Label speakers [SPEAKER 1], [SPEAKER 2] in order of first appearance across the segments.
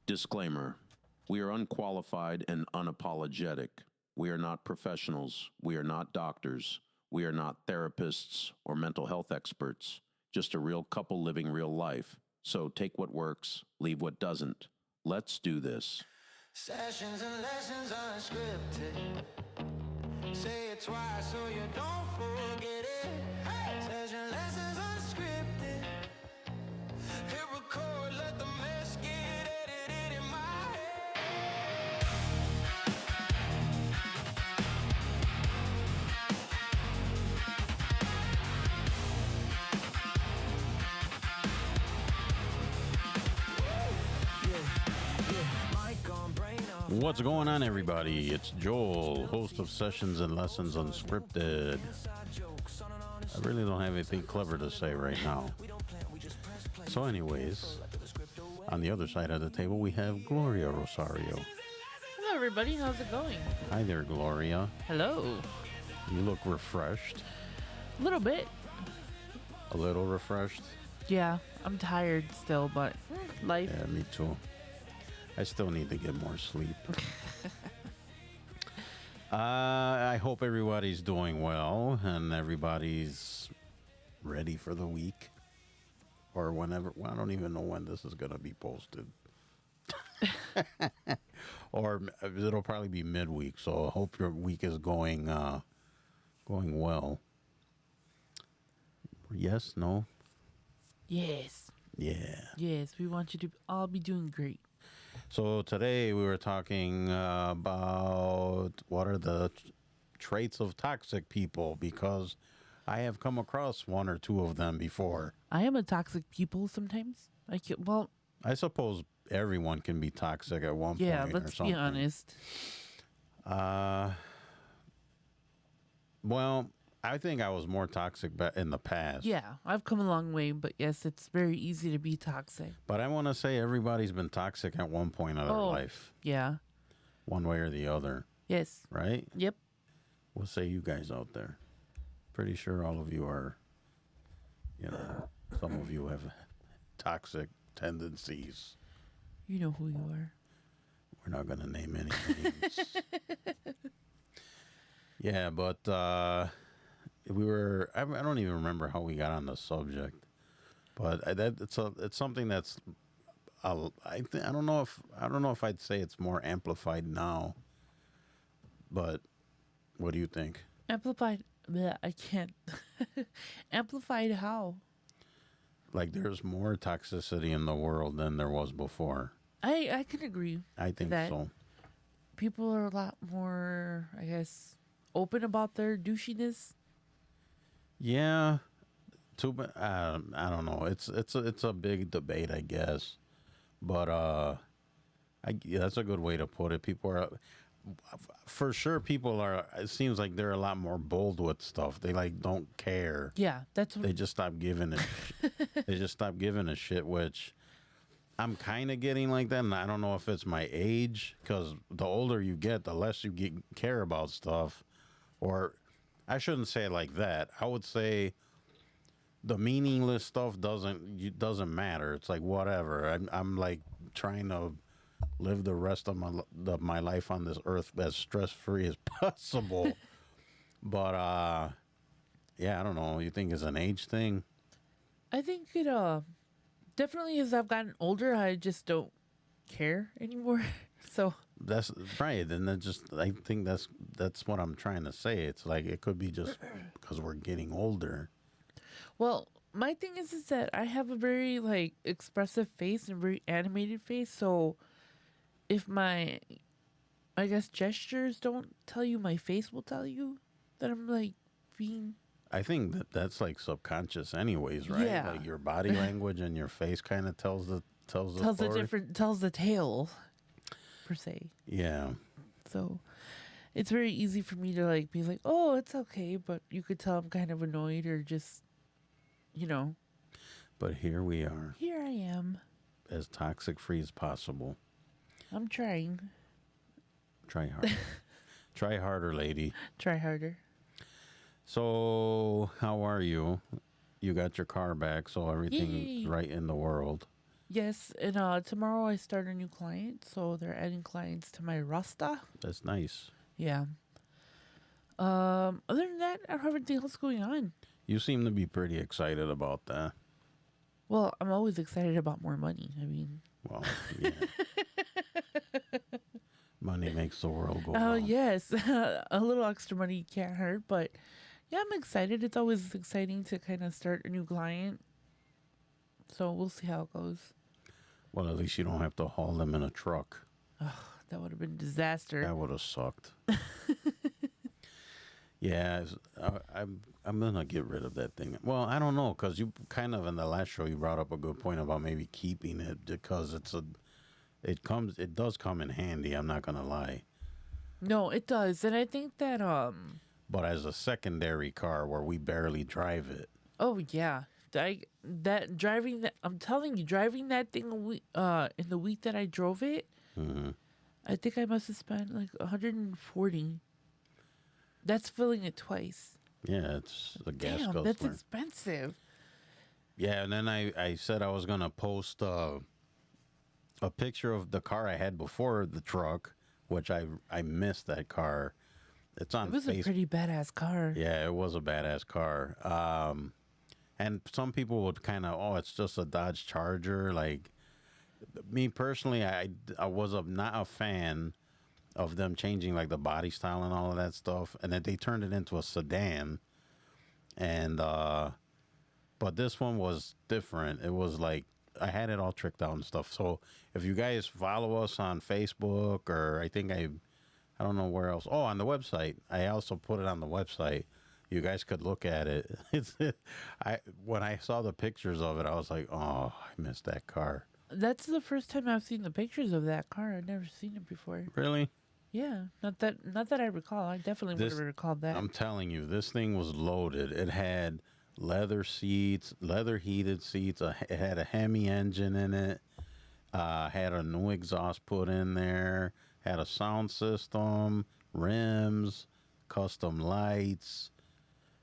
[SPEAKER 1] Disclaimer. We are unqualified and unapologetic. We are not professionals. We are not doctors. We are not therapists or mental health experts. Just a real couple living real life. So take what works, leave what doesn't. Let's do this.
[SPEAKER 2] Sessions and lessons unscripted. Say it twice so you don't forget it. Hey! Session lessons unscripted. Hit record, let the mess get edited in my head. Mic on, brain off.
[SPEAKER 3] What's going on, everybody? It's Joel, host of Sessions and Lessons Unscripted. I really don't have anything clever to say right now. So anyways, on the other side of the table, we have Gloria Rosario.
[SPEAKER 4] Hello, everybody. How's it going?
[SPEAKER 3] Hi there, Gloria.
[SPEAKER 4] Hello.
[SPEAKER 3] You look refreshed.
[SPEAKER 4] A little bit.
[SPEAKER 3] A little refreshed?
[SPEAKER 4] Yeah, I'm tired still, but life.
[SPEAKER 3] Yeah, me too. I still need to get more sleep. I hope everybody's doing well and everybody's ready for the week. Or whenever. Well, I don't even know when this is going to be posted. Or it'll probably be midweek. So I hope your week is going well. Yes? No?
[SPEAKER 4] Yes.
[SPEAKER 3] Yeah.
[SPEAKER 4] Yes, we want you to all be doing great.
[SPEAKER 3] So today we were talking about what are the traits of toxic people, because I have come across one or two of them before.
[SPEAKER 4] I am a toxic people sometimes.
[SPEAKER 3] I suppose everyone can be toxic at one
[SPEAKER 4] yeah,
[SPEAKER 3] point or
[SPEAKER 4] let's
[SPEAKER 3] something.
[SPEAKER 4] be honest.
[SPEAKER 3] Well, I think I was more toxic in the past.
[SPEAKER 4] Yeah, I've come a long way, but yes, it's very easy to be toxic.
[SPEAKER 3] But I want to say everybody's been toxic at one point of their life.
[SPEAKER 4] Yeah.
[SPEAKER 3] One way or the other.
[SPEAKER 4] Yes.
[SPEAKER 3] Right?
[SPEAKER 4] Yep.
[SPEAKER 3] What say you guys out there? Pretty sure all of you are, some of you have toxic tendencies.
[SPEAKER 4] You know who you are.
[SPEAKER 3] We're not going to name any names. Yeah, but I don't even remember how we got on the subject. But it's something that's I don't know if I'd say it's more amplified now. But what do you think?
[SPEAKER 4] Amplified. Bleh, I can't. Amplified how?
[SPEAKER 3] Like there's more toxicity in the world than there was before.
[SPEAKER 4] I can agree.
[SPEAKER 3] I think
[SPEAKER 4] that
[SPEAKER 3] so.
[SPEAKER 4] People are a lot more, I guess, open about their douchiness.
[SPEAKER 3] Yeah. I don't know. It's a big debate, I guess. But that's a good way to put it. People are, for sure, it seems like they're a lot more bold with stuff. They like don't care.
[SPEAKER 4] Yeah, that's what
[SPEAKER 3] They just stop giving a shit, which I'm kind of getting like that. And I don't know if it's my age, because the older you get, the less you care about stuff. Or I shouldn't say it like that. I would say the meaningless stuff doesn't matter. It's like whatever. I'm like trying to live the rest of my life on this earth as stress-free as possible. But yeah, I don't know. You think it's an age thing?
[SPEAKER 4] I think it definitely as I've gotten older, I just don't care anymore. So
[SPEAKER 3] That's right. And I think that's what I'm trying to say. It's like it could be just because we're getting older.
[SPEAKER 4] well, my thing is that I have a very like expressive face and very animated face. So if my, I guess, gestures don't tell you, my face will tell you that I'm like being.
[SPEAKER 3] I think that's like subconscious, anyways, right?
[SPEAKER 4] Yeah.
[SPEAKER 3] Like your body language and your face kind of tells the story.
[SPEAKER 4] Tells the tale, per se.
[SPEAKER 3] Yeah.
[SPEAKER 4] So it's very easy for me to like be like, oh, it's okay, but you could tell I'm kind of annoyed or just,
[SPEAKER 3] But here we are,
[SPEAKER 4] here I am.
[SPEAKER 3] as toxic free as possible.
[SPEAKER 4] I'm trying.
[SPEAKER 3] Try harder. Try harder, lady.
[SPEAKER 4] Try harder.
[SPEAKER 3] So, how are you? You got your car back, so everything's
[SPEAKER 4] Yay.
[SPEAKER 3] right in the world.
[SPEAKER 4] Yes, and tomorrow I start a new client, so they're adding clients to my roster.
[SPEAKER 3] That's nice.
[SPEAKER 4] Yeah. Other than that, I don't have anything else going on.
[SPEAKER 3] You seem to be pretty excited about that.
[SPEAKER 4] Well, I'm always excited about more money. I mean,
[SPEAKER 3] Well, yeah. Money makes the world go
[SPEAKER 4] oh
[SPEAKER 3] round.
[SPEAKER 4] yes, a little extra money can't hurt. But yeah, I'm excited. It's always exciting to kind of start a new client. So we'll see how it goes.
[SPEAKER 3] Well, at least you don't have to haul them in a truck.
[SPEAKER 4] That would have been a disaster.
[SPEAKER 3] That would have sucked. Yeah, I'm gonna get rid of that thing. Well, I don't know, because you kind of in the last show you brought up a good point about maybe keeping it, because it does come in handy. I'm not gonna lie,
[SPEAKER 4] No, it does, and I think that
[SPEAKER 3] but as a secondary car where we barely drive it,
[SPEAKER 4] oh yeah, that driving that I'm telling you, driving that thing in the week that I drove it,
[SPEAKER 3] mhm.
[SPEAKER 4] I think I must have spent like 140. That's filling it twice.
[SPEAKER 3] Yeah, it's the gas
[SPEAKER 4] Damn,
[SPEAKER 3] goes
[SPEAKER 4] that's
[SPEAKER 3] for.
[SPEAKER 4] expensive.
[SPEAKER 3] Yeah, and then I said I was gonna post a picture of the car I had before the truck, which I missed that car. It's on
[SPEAKER 4] It was a
[SPEAKER 3] Facebook.
[SPEAKER 4] pretty badass car.
[SPEAKER 3] Yeah, it was a badass car. And some people would kind of, oh, it's just a Dodge Charger. Like me personally, I was not a fan of them changing like the body style and all of that stuff, and then they turned it into a sedan. And but this one was different. It was like I had it all tricked out and stuff. So if you guys follow us on Facebook, or I think I don't know where else. Oh, on the website. I also put it on the website. You guys could look at it. When I saw the pictures of it, I was like, oh, I missed that car.
[SPEAKER 4] That's the first time I've seen the pictures of that car. I've never seen it before.
[SPEAKER 3] Really?
[SPEAKER 4] Yeah, not that I recall. I definitely would
[SPEAKER 3] This-
[SPEAKER 4] have recalled that.
[SPEAKER 3] I'm telling you, this thing was loaded. It had leather seats, leather heated seats. It had a Hemi engine in it. Had a new exhaust put in there. Had a sound system, rims, custom lights.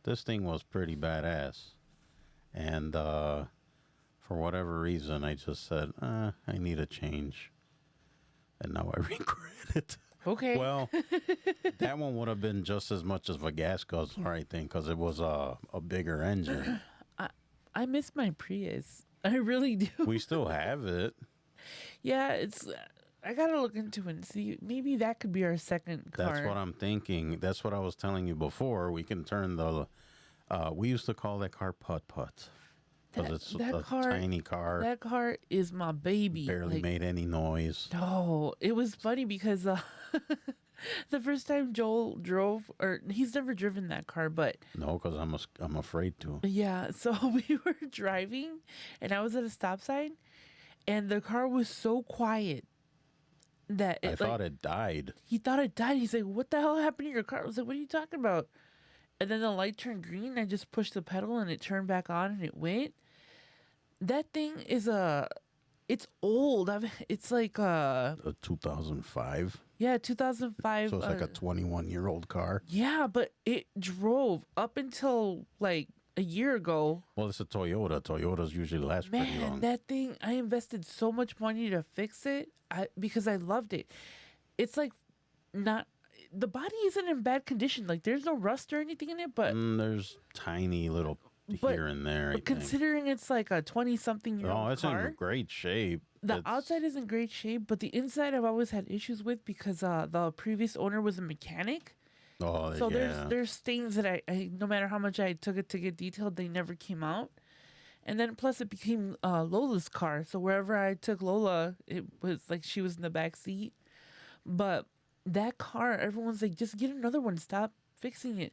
[SPEAKER 3] This thing was pretty badass. And for whatever reason, I just said, I need a change. And now I regret it.
[SPEAKER 4] Okay.
[SPEAKER 3] Well, that one would have been just as much as a gas guzzler, I think, because it was a bigger engine.
[SPEAKER 4] I miss my Prius. I really do.
[SPEAKER 3] We still have it.
[SPEAKER 4] Yeah, it's. I gotta look into it and see. Maybe that could be our second car.
[SPEAKER 3] That's what I'm thinking. That's what I was telling you before. We can turn the. We used to call that car Putt Putt because it's a tiny car,
[SPEAKER 4] That car is my baby.
[SPEAKER 3] barely
[SPEAKER 4] Like,
[SPEAKER 3] made any noise.
[SPEAKER 4] No, it was funny because the first time Joel drove, or he's never driven that car, but
[SPEAKER 3] No, because I'm afraid to.
[SPEAKER 4] yeah, so we were driving and I was at a stop sign and the car was so quiet that
[SPEAKER 3] I thought it died.
[SPEAKER 4] he thought it died. He's like, "What the hell happened to your car?" I was like, "What are you talking about?" And then the light turned green. I just pushed the pedal and it turned back on and it went. That thing is it's old. It's like
[SPEAKER 3] A 2005.
[SPEAKER 4] yeah, 2005.
[SPEAKER 3] So it's like a 21-year-old car.
[SPEAKER 4] Yeah, but it drove up until like a year ago.
[SPEAKER 3] Well, it's a Toyota. Toyotas usually last pretty
[SPEAKER 4] Man,
[SPEAKER 3] long.
[SPEAKER 4] that thing, I invested so much money to fix it because I loved it. It's like not, the body isn't in bad condition. Like there's no rust or anything in it, but,
[SPEAKER 3] There's tiny little
[SPEAKER 4] but-
[SPEAKER 3] here and there. I
[SPEAKER 4] but
[SPEAKER 3] think.
[SPEAKER 4] considering it's like a 20-something-year-old
[SPEAKER 3] Oh, it's
[SPEAKER 4] car,
[SPEAKER 3] in great shape.
[SPEAKER 4] the
[SPEAKER 3] It's-
[SPEAKER 4] outside is in great shape, but the inside I've always had issues with because the previous owner was a mechanic.
[SPEAKER 3] Oh,
[SPEAKER 4] So
[SPEAKER 3] yeah.
[SPEAKER 4] there's stains that I no matter how much I took it to get detailed, they never came out. And then plus it became Lola's car. So wherever I took Lola, it was like she was in the back seat. But that car, everyone's like, just get another one. Stop fixing it.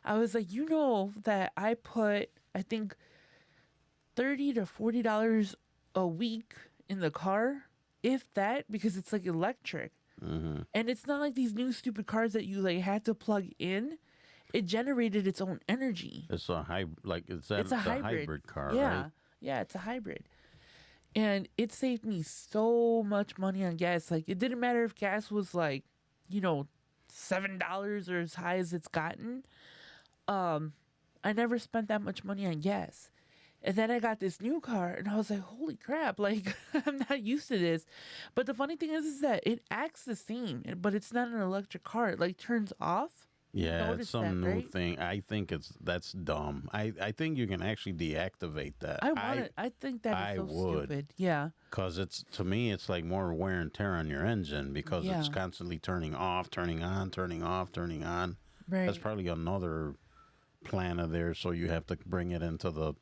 [SPEAKER 4] I was like, you know that I put I think $30 to $40 a week in the car, if that, because it's like electric.
[SPEAKER 3] Mm-hmm.
[SPEAKER 4] And it's not like these new stupid cars that you like had to plug in. It generated its own energy.
[SPEAKER 3] It's a
[SPEAKER 4] It's a
[SPEAKER 3] the
[SPEAKER 4] hybrid.
[SPEAKER 3] car,
[SPEAKER 4] Yeah.
[SPEAKER 3] right?
[SPEAKER 4] Yeah, it's a hybrid. And it saved me so much money on gas. Like it didn't matter if gas was like, $7 or as high as it's gotten. I never spent that much money on gas. And then I got this new car, and I was like, "Holy crap! Like I'm not used to this." But the funny thing is that it acts the same, but it's not an electric car. It like turns off.
[SPEAKER 3] Yeah, it's
[SPEAKER 4] noticed
[SPEAKER 3] some
[SPEAKER 4] that,
[SPEAKER 3] new
[SPEAKER 4] right?
[SPEAKER 3] thing. I think that's dumb. I think you can actually deactivate that.
[SPEAKER 4] I want it. I think that
[SPEAKER 3] I
[SPEAKER 4] is so
[SPEAKER 3] would.
[SPEAKER 4] stupid. Yeah,
[SPEAKER 3] Because it's, to me, it's like more wear and tear on your engine because it's
[SPEAKER 4] Yeah.
[SPEAKER 3] constantly turning off, turning on, turning off, turning on.
[SPEAKER 4] right.
[SPEAKER 3] That's probably another plan of theirs. So you have to bring it into the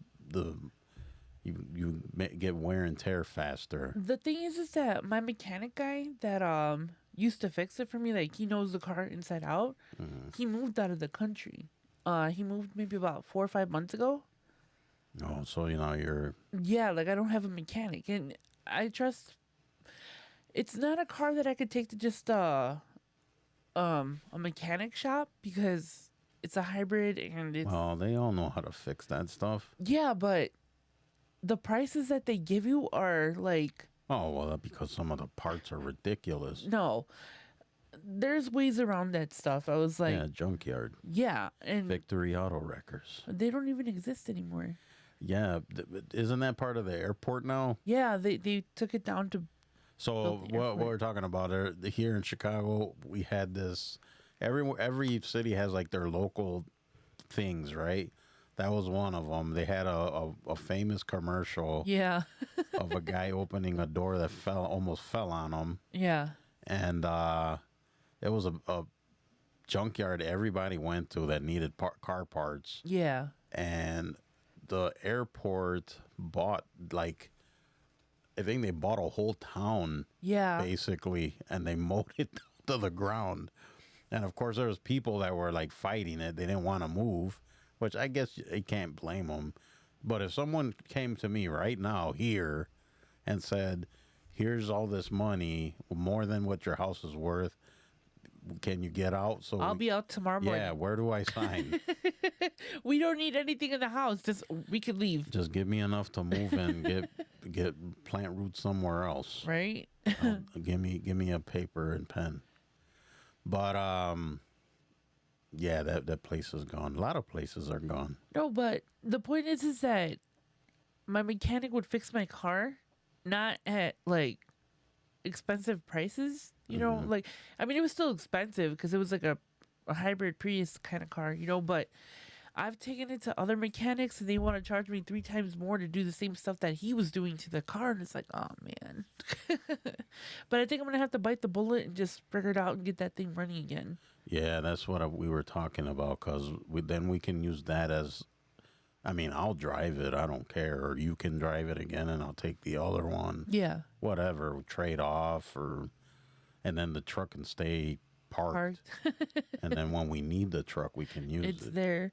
[SPEAKER 3] get wear and tear faster.
[SPEAKER 4] The thing is that my mechanic guy that used to fix it for me, like he knows the car inside out. He moved out of the country. He moved maybe about 4 or 5 months ago.
[SPEAKER 3] Oh, so you're
[SPEAKER 4] Yeah, like I don't have a mechanic, and I trust. It's not a car that I could take to just a mechanic shop because it's a hybrid and it's
[SPEAKER 3] well, they all know how to fix that stuff.
[SPEAKER 4] yeah, but the prices that they give you are like
[SPEAKER 3] Oh, well, that's because some of the parts are ridiculous.
[SPEAKER 4] no. There's ways around that stuff. I was like,
[SPEAKER 3] Yeah, junkyard.
[SPEAKER 4] and
[SPEAKER 3] Victory Auto Wreckers.
[SPEAKER 4] they don't even exist anymore.
[SPEAKER 3] Yeah, isn't that part of the airport now?
[SPEAKER 4] Yeah, they took it down to
[SPEAKER 3] So
[SPEAKER 4] Built the
[SPEAKER 3] what
[SPEAKER 4] airport.
[SPEAKER 3] we're talking about here in Chicago, we had this. Every city has like their local things, right? That was one of them. They had a famous commercial
[SPEAKER 4] yeah,
[SPEAKER 3] of a guy opening a door that almost fell on him,
[SPEAKER 4] yeah,
[SPEAKER 3] and it was a junkyard everybody went to that needed car parts,
[SPEAKER 4] yeah,
[SPEAKER 3] and the airport bought like, I think they bought a whole town
[SPEAKER 4] yeah.
[SPEAKER 3] basically, and they mowed it to the ground. And of course, there was people that were like fighting it. They didn't want to move, which I guess you can't blame them. But if someone came to me right now here and said, "Here's all this money, more than what your house is worth. Can you get out?" So
[SPEAKER 4] I'll be out tomorrow morning.
[SPEAKER 3] yeah, where do I sign?
[SPEAKER 4] We don't need anything in the house. Just we could leave,
[SPEAKER 3] Just give me enough to move and get plant roots somewhere else.
[SPEAKER 4] right?
[SPEAKER 3] Give me a paper and pen. But yeah, that place is gone. A lot of places are gone.
[SPEAKER 4] No, but the point is that my mechanic would fix my car, not at like expensive prices. You know, like I mean, it was still expensive because it was like a hybrid Prius kind of car. You know, but I've taken it to other mechanics and they want to charge me 3 times more to do the same stuff that he was doing to the car, and it's like, oh man. But I think I'm gonna have to bite the bullet and just figure it out and get that thing running again.
[SPEAKER 3] Yeah, that's what we were talking about, because then we can use that as, I mean, I'll drive it. I don't care. Or you can drive it again and I'll take the other one.
[SPEAKER 4] Yeah,
[SPEAKER 3] Whatever, trade off, and then the truck can stay parked. And then when we need the truck, we can use
[SPEAKER 4] it's
[SPEAKER 3] it.
[SPEAKER 4] there.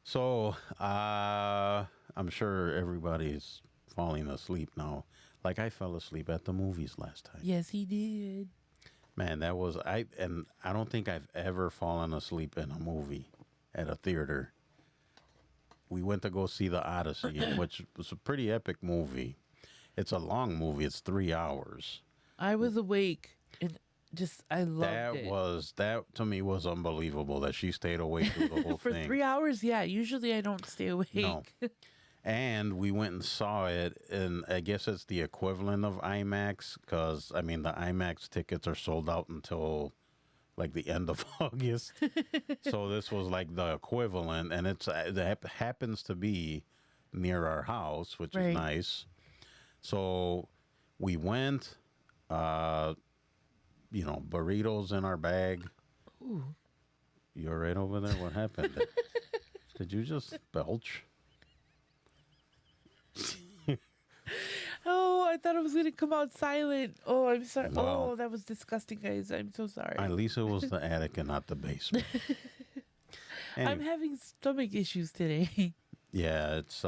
[SPEAKER 3] So I'm sure everybody's falling asleep now. Like I fell asleep at the movies last time.
[SPEAKER 4] Yes, he did.
[SPEAKER 3] Man, that was I don't think I've ever fallen asleep in a movie at a theater. We went to go see The Odyssey, which was a pretty epic movie. It's a long movie. It's 3 hours.
[SPEAKER 4] I was awake and just I loved it.
[SPEAKER 3] That to me was unbelievable that she stayed awake through the whole
[SPEAKER 4] For
[SPEAKER 3] thing.
[SPEAKER 4] 3 hours, yeah. Usually I don't stay awake.
[SPEAKER 3] No. And we went and saw it, and I guess it's the equivalent of IMAX, because, I mean, the IMAX tickets are sold out until, like, the end of August. So this was, like, the equivalent, and it happens to be near our house, which
[SPEAKER 4] Right.
[SPEAKER 3] is nice. So we went, burritos in our bag.
[SPEAKER 4] Ooh.
[SPEAKER 3] You all right over there? What happened? Did you just belch?
[SPEAKER 4] Oh, I thought it was gonna come out silent. Oh, I'm sorry.
[SPEAKER 3] Well-
[SPEAKER 4] Oh, that was disgusting, guys. I'm so sorry.
[SPEAKER 3] At least it was the attic and not the basement.
[SPEAKER 4] I'm
[SPEAKER 3] Anyway,
[SPEAKER 4] having stomach issues today.
[SPEAKER 3] yeah, it's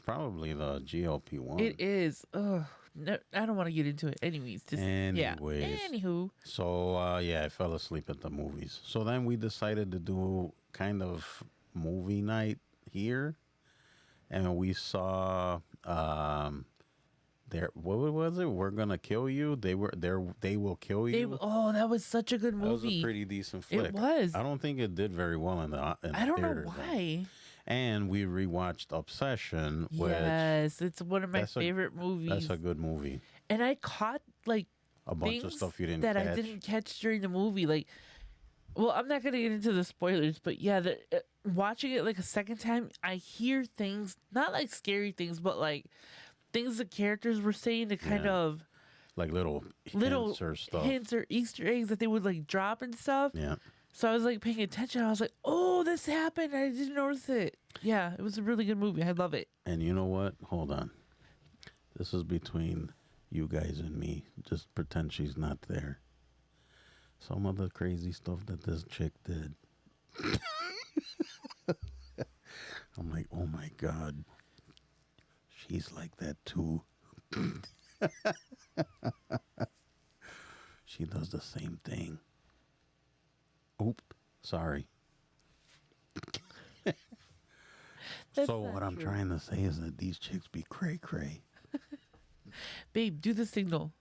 [SPEAKER 3] probably the GLP-1.
[SPEAKER 4] It is. Oh, no, I don't want to get into it. Anyways, just yeah.
[SPEAKER 3] Anyways.
[SPEAKER 4] Anywho,
[SPEAKER 3] So yeah, I fell asleep at the movies. So then we decided to do kind of movie night here, and we saw what was it? We're Gonna Kill You. They will kill you.
[SPEAKER 4] oh, that was such a good
[SPEAKER 3] That was a
[SPEAKER 4] movie.
[SPEAKER 3] pretty decent flick.
[SPEAKER 4] It was.
[SPEAKER 3] I don't think it did very well in the
[SPEAKER 4] I don't know
[SPEAKER 3] theaters, though.
[SPEAKER 4] why.
[SPEAKER 3] And we rewatched Obsession, which
[SPEAKER 4] Yes, it's one of my
[SPEAKER 3] that's a-
[SPEAKER 4] favorite movies.
[SPEAKER 3] that's a good movie.
[SPEAKER 4] And I caught like
[SPEAKER 3] A bunch of
[SPEAKER 4] things
[SPEAKER 3] stuff you didn't
[SPEAKER 4] that
[SPEAKER 3] catch.
[SPEAKER 4] I didn't catch during the movie. Like, well, I'm not gonna get into the spoilers, but yeah, watching it like a second time, I hear things, not like scary things, but like things the characters were saying to kind
[SPEAKER 3] Yeah.
[SPEAKER 4] of
[SPEAKER 3] Like little
[SPEAKER 4] little
[SPEAKER 3] hints or stuff.
[SPEAKER 4] hints or Easter eggs that they would like drop and stuff.
[SPEAKER 3] Yeah.
[SPEAKER 4] So I was like paying attention. I was like, "Oh, this happened. I didn't notice it." Yeah, it was a really good movie. I love it.
[SPEAKER 3] And you know what? Hold on. This is between you guys and me. Just pretend she's not there. Some of the crazy stuff that this chick did. I'm like, oh my God. She's like that too. She does the same thing. Oop. Sorry.
[SPEAKER 4] That's
[SPEAKER 3] So
[SPEAKER 4] not
[SPEAKER 3] what I'm
[SPEAKER 4] true.
[SPEAKER 3] trying to say is that these chicks be cray cray.
[SPEAKER 4] Babe, do the signal.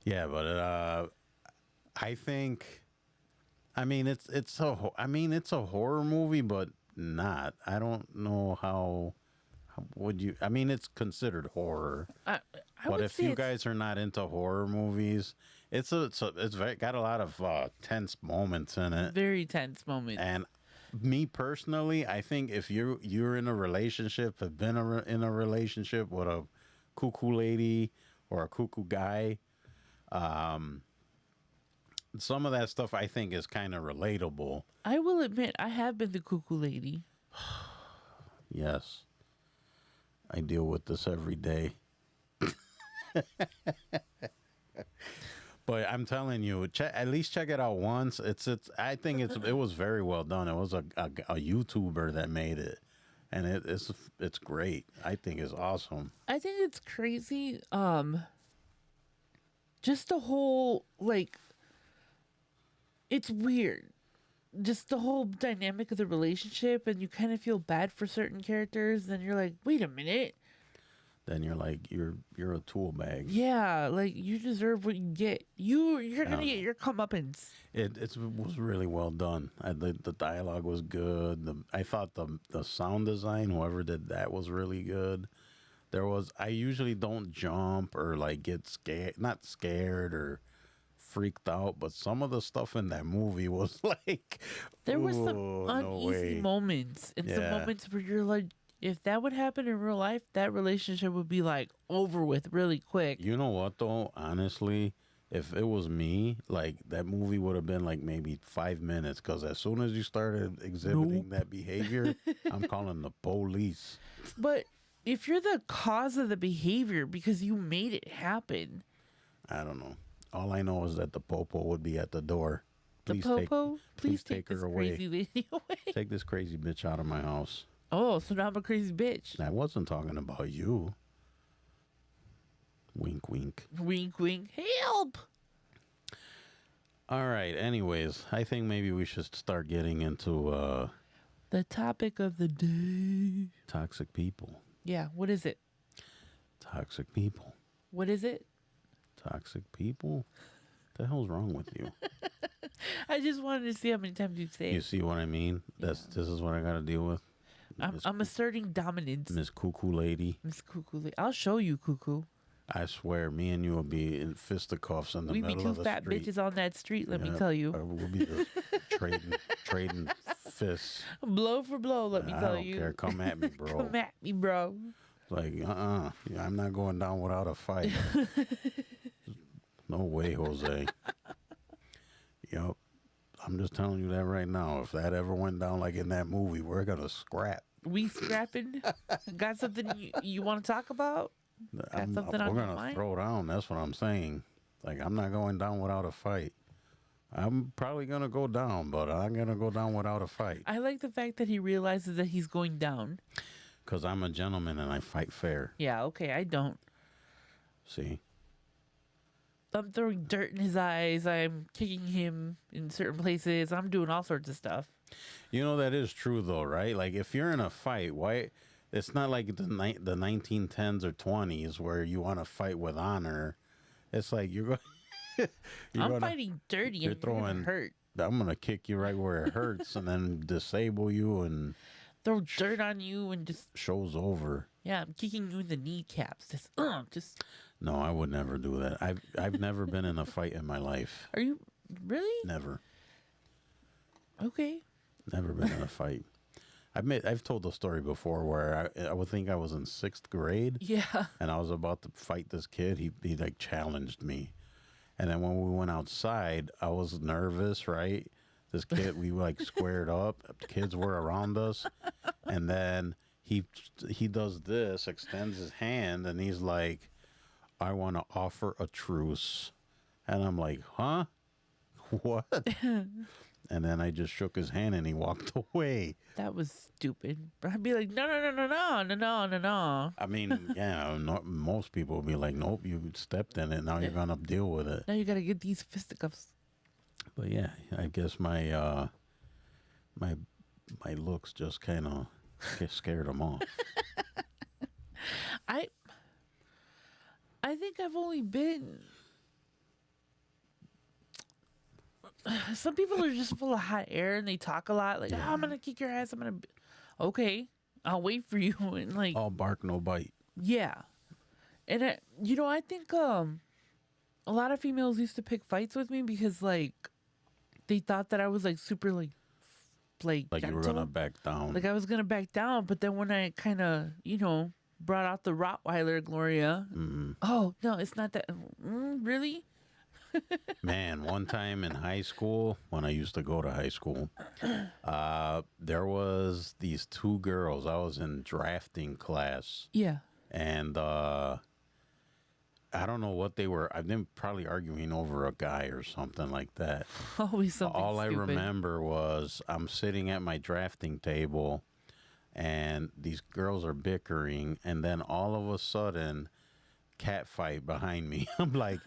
[SPEAKER 3] Yeah, but I think, I mean, it's a horror movie, but not. I don't know how would you? I mean, it's considered horror,
[SPEAKER 4] I
[SPEAKER 3] but
[SPEAKER 4] would
[SPEAKER 3] if
[SPEAKER 4] say
[SPEAKER 3] you
[SPEAKER 4] it's-
[SPEAKER 3] guys are not into horror movies, it's got a lot of tense moments in it.
[SPEAKER 4] very tense moment.
[SPEAKER 3] And me personally, I think if you're in a relationship, have been in a relationship with a cuckoo lady or a cuckoo guy, some of that stuff I think is kind of relatable.
[SPEAKER 4] I will admit, I have been the cuckoo lady.
[SPEAKER 3] Yes, I deal with this every day. But I'm telling you, at least check it out once. I think it was very well done. It was a YouTuber that made it, and it's great. I think it's awesome.
[SPEAKER 4] I think it's crazy. Just the whole like, it's weird. Just the whole dynamic of the relationship, and you kind of feel bad for certain characters. Then you're like, wait a minute,
[SPEAKER 3] Then you're like you're a tool bag.
[SPEAKER 4] yeah, like you deserve what you get. You're gonna get your comeuppance.
[SPEAKER 3] It was really well done. The dialogue was good. I thought the sound design, whoever did that, was really good. I usually don't jump or like get scared, not scared or freaked out, but some of the stuff in that movie was like,
[SPEAKER 4] There were some
[SPEAKER 3] "Ooh, no
[SPEAKER 4] uneasy
[SPEAKER 3] way."
[SPEAKER 4] moments, and some
[SPEAKER 3] Yeah.
[SPEAKER 4] moments where you're like, if that would happen in real life, that relationship would be like over with really quick.
[SPEAKER 3] You know what though? Honestly, if it was me, like that movie would have been like maybe 5 minutes. Because as soon as you started exhibiting that behavior, I'm calling the police.
[SPEAKER 4] But if you're the cause of the behavior because you made it happen,
[SPEAKER 3] I don't know. All I know is that the popo would be at the door.
[SPEAKER 4] the popo, please take
[SPEAKER 3] her
[SPEAKER 4] this
[SPEAKER 3] away.
[SPEAKER 4] crazy lady away.
[SPEAKER 3] Take this crazy bitch out of my house.
[SPEAKER 4] Oh, so now I'm a crazy bitch.
[SPEAKER 3] I wasn't talking about you. Wink, wink.
[SPEAKER 4] Wink, wink. Help!
[SPEAKER 3] All right. Anyways, I think maybe we should start getting into
[SPEAKER 4] The topic of the day.
[SPEAKER 3] toxic people.
[SPEAKER 4] Yeah, what is it?
[SPEAKER 3] Toxic people.
[SPEAKER 4] What is it?
[SPEAKER 3] Toxic people. The hell's wrong with you?
[SPEAKER 4] I just wanted to see how many times you'd say
[SPEAKER 3] You
[SPEAKER 4] it.
[SPEAKER 3] see what I mean? This is what I got to deal with.
[SPEAKER 4] I'm asserting dominance.
[SPEAKER 3] Miss Cuckoo Lady.
[SPEAKER 4] Miss Cuckoo. I'll show you, Cuckoo.
[SPEAKER 3] I swear, me and you will be in fisticuffs in the
[SPEAKER 4] We be
[SPEAKER 3] middle
[SPEAKER 4] two
[SPEAKER 3] of the
[SPEAKER 4] fat
[SPEAKER 3] street.
[SPEAKER 4] bitches on that street, let me
[SPEAKER 3] Yeah,
[SPEAKER 4] tell you.
[SPEAKER 3] We'll be just trading fists.
[SPEAKER 4] Blow for blow, let me
[SPEAKER 3] I
[SPEAKER 4] tell
[SPEAKER 3] don't
[SPEAKER 4] you.
[SPEAKER 3] care. Come at me, bro.
[SPEAKER 4] Come at me, bro.
[SPEAKER 3] Like, yeah, I'm not going down without a fight. No way, Jose. Yup. I'm just telling you that right now. If that ever went down like in that movie, we're gonna scrap.
[SPEAKER 4] We scrapping? Got something you want to talk about? something on
[SPEAKER 3] we're
[SPEAKER 4] your
[SPEAKER 3] gonna
[SPEAKER 4] mind?
[SPEAKER 3] throw down. That's what I'm saying. Like, I'm not going down without a fight. I'm probably gonna go down, but I'm gonna go down without a fight.
[SPEAKER 4] I like the fact that he realizes that he's going down.
[SPEAKER 3] Cause I'm a gentleman and I fight fair.
[SPEAKER 4] Yeah, okay, I don't.
[SPEAKER 3] See?
[SPEAKER 4] I'm throwing dirt in his eyes. I'm kicking him in certain places. I'm doing all sorts of stuff.
[SPEAKER 3] You know, that is true though, right? Like, if you're in a fight, why? It's not like the 1910s or 20s where you want to fight with honor. It's like you're going.
[SPEAKER 4] I'm
[SPEAKER 3] gonna-
[SPEAKER 4] fighting dirty
[SPEAKER 3] you're
[SPEAKER 4] and you're gonna
[SPEAKER 3] throwing-
[SPEAKER 4] hurt.
[SPEAKER 3] I'm gonna kick you right where it hurts, and then disable you, and
[SPEAKER 4] Throw dirt on you and just
[SPEAKER 3] show's over.
[SPEAKER 4] yeah, I'm kicking you in the kneecaps. Just
[SPEAKER 3] No, I would never do that. I've never been in a fight in my life.
[SPEAKER 4] are you really?
[SPEAKER 3] Never.
[SPEAKER 4] Okay.
[SPEAKER 3] Never been in a fight. I've told the story before where I would think I was in 6th grade
[SPEAKER 4] Yeah.
[SPEAKER 3] and I was about to fight this kid. He like challenged me. And then when we went outside, I was nervous, right? This kid, we like squared up. Kids were around us. And then he does this, extends his hand, and he's like, I want to offer a truce. And I'm like, huh? What? And then I just shook his hand and he walked away.
[SPEAKER 4] That was stupid. I'd be like, no, no, no, no, no, no, no, no, no.
[SPEAKER 3] I mean, yeah, most people would be like, nope, you stepped in it. Now you're going to deal with it.
[SPEAKER 4] Now you gotta get these fisticuffs.
[SPEAKER 3] But yeah, I guess my looks just kind of scared him off.
[SPEAKER 4] I think I've only been. Some people are just full of hot air and they talk a lot. Like, oh, I'm gonna kick your ass. Okay, I'll wait for you. And like,
[SPEAKER 3] All bark, no bite.
[SPEAKER 4] yeah. And I think a lot of females used to pick fights with me because like they thought that I was like super like
[SPEAKER 3] Like you were
[SPEAKER 4] gentle.
[SPEAKER 3] going to back down.
[SPEAKER 4] Like I was gonna back down, but then when I kind of brought out the Rottweiler, Gloria. Oh no, it's not that. Really?
[SPEAKER 3] Man, one time in high school, when I used to go to high school, there was these 2 girls. I was in drafting class,
[SPEAKER 4] Yeah.
[SPEAKER 3] and I don't know what they were. I've been probably arguing over a guy or something like that.
[SPEAKER 4] Always something.
[SPEAKER 3] All I
[SPEAKER 4] stupid.
[SPEAKER 3] remember was I'm sitting at my drafting table, and these girls are bickering, and then all of a sudden, cat fight behind me. I'm like,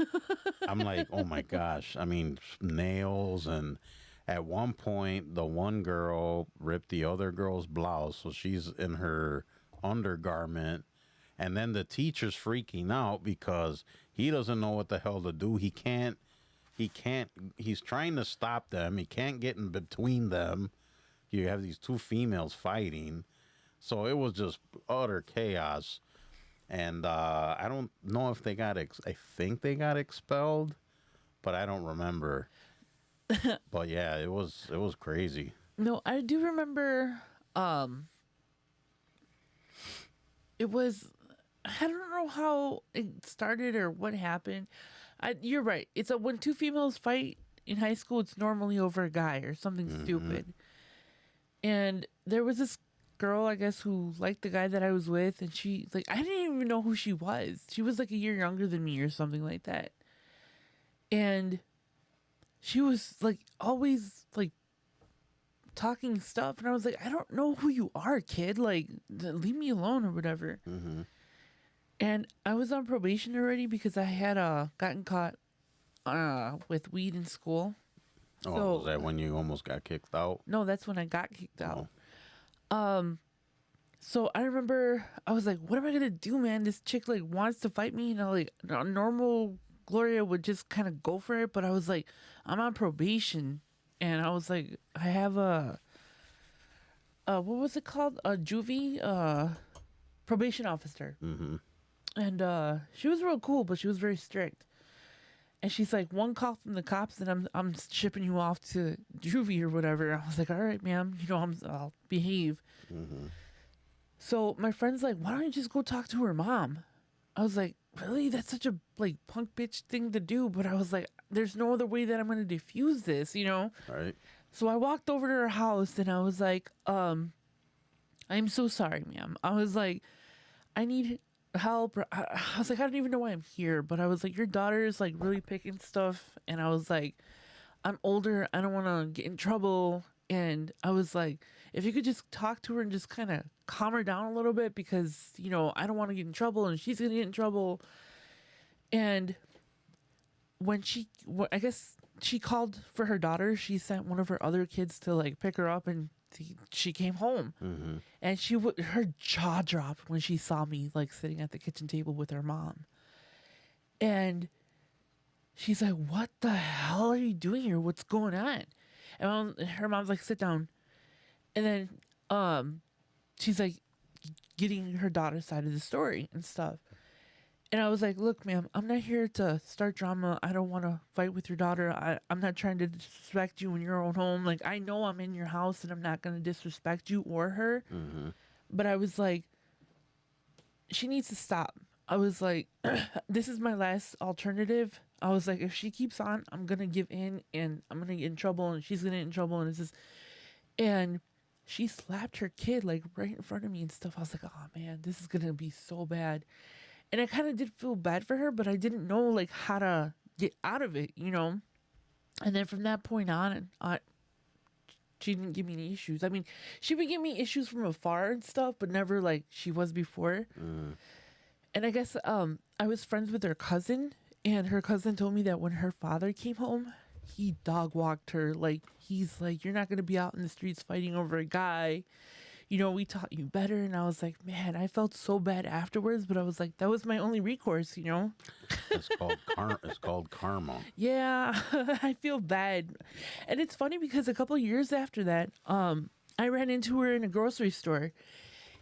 [SPEAKER 3] oh my gosh. I mean, nails. And at one point, the one girl ripped the other girl's blouse, so she's in her undergarment. And then the teacher's freaking out because he doesn't know what the hell to do. He's trying to stop them. He can't get in between them. You have these 2 females fighting. So it was just utter chaos. And I don't know if they got, I think they got expelled, but I don't remember. But yeah, it was crazy.
[SPEAKER 4] No, I do remember. It was. I don't know how it started or what happened. You're right. It's when 2 females fight in high school. It's normally over a guy or something stupid. And there was this girl, I guess, who liked the guy that I was with, and she like I didn't even know who she was. She was like a year younger than me or something like that. And she was like always like talking stuff, and I was like, I don't know who you are, kid. Like, leave me alone or whatever. And I was on probation already because I had gotten caught with weed in school.
[SPEAKER 3] Oh,
[SPEAKER 4] So-
[SPEAKER 3] was that when you almost got kicked out?
[SPEAKER 4] No, that's when I got kicked out.
[SPEAKER 3] Oh.
[SPEAKER 4] So I remember I was like, what am I gonna do, man? This chick like wants to fight me, like a normal Gloria would just kind of go for it, but I was like, I'm on probation, and I was like, I have a what was it called? A juvie probation officer. And she was real cool, but she was very strict. And she's like, one call from the cops, and I'm shipping you off to juvie or whatever. I was like, all right, ma'am, I'll behave. So my friend's like, why don't you just go talk to her mom? I was like, really? That's such a like punk bitch thing to do. But I was like, there's no other way that I'm gonna defuse this,
[SPEAKER 3] Right.
[SPEAKER 4] So I walked over to her house and I was like, I'm so sorry, ma'am. I was like, I need help. I was like, I don't even know why I'm here. But I was like, your daughter is like really picking stuff. And I was like, I'm older. I don't want to get in trouble. And I was like, if you could just talk to her and just kind of calm her down a little bit because, I don't want to get in trouble and she's going to get in trouble. And when I guess she called for her daughter, she sent one of her other kids to like pick her up, and she came home. And her jaw dropped when she saw me like sitting at the kitchen table with her mom. And she's like, "What the hell are you doing here? What's going on?" And her mom's like, "Sit down." And then she's like getting her daughter's side of the story and stuff. And I was like, "Look, ma'am, I'm not here to start drama. I don't want to fight with your daughter. I'm not trying to disrespect you in your own home. Like, I know I'm in your house and I'm not going to disrespect you or her." But I was like, she needs to stop. I was like, this is my last alternative. I was like, if she keeps on, I'm going to give in and I'm going to get in trouble and she's going to get in trouble. And it's just, and she slapped her kid like right in front of me and stuff. I was like, oh man, this is going to be so bad. And I kind of did feel bad for her, but I didn't know like how to get out of it, you know? And then from that point on, she didn't give me any issues. I mean, she would give me issues from afar and stuff, but never like she was before. And I guess I was friends with her cousin, and her cousin told me that when her father came home, he dog walked her. Like, he's like, "You're not going to be out in the streets fighting over a guy. You know, we taught you better." And I was like, man, I felt so bad afterwards, but I was like, that was my only recourse, you know?
[SPEAKER 3] It's called karma.
[SPEAKER 4] Yeah, I feel bad. And it's funny because a couple of years after that, I ran into her in a grocery store.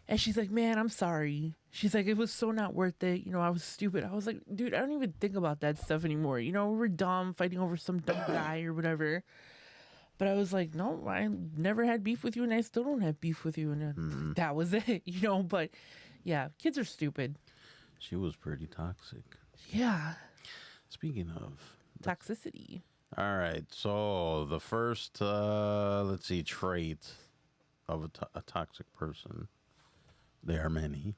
[SPEAKER 4] And she's like, "Man, I'm sorry." She's like, "It was so not worth it. You know, I was stupid." I was like, dude, I don't even think about that stuff anymore. You know, we're dumb fighting over some dumb guy or whatever. But I was like, no, I never had beef with you and I still don't have beef with you. And that was it, you know? But yeah, kids are stupid.
[SPEAKER 3] She was pretty toxic.
[SPEAKER 4] Yeah.
[SPEAKER 3] Speaking of
[SPEAKER 4] Toxicity.
[SPEAKER 3] all right, so the first, let's see, trait of a toxic person. There are many.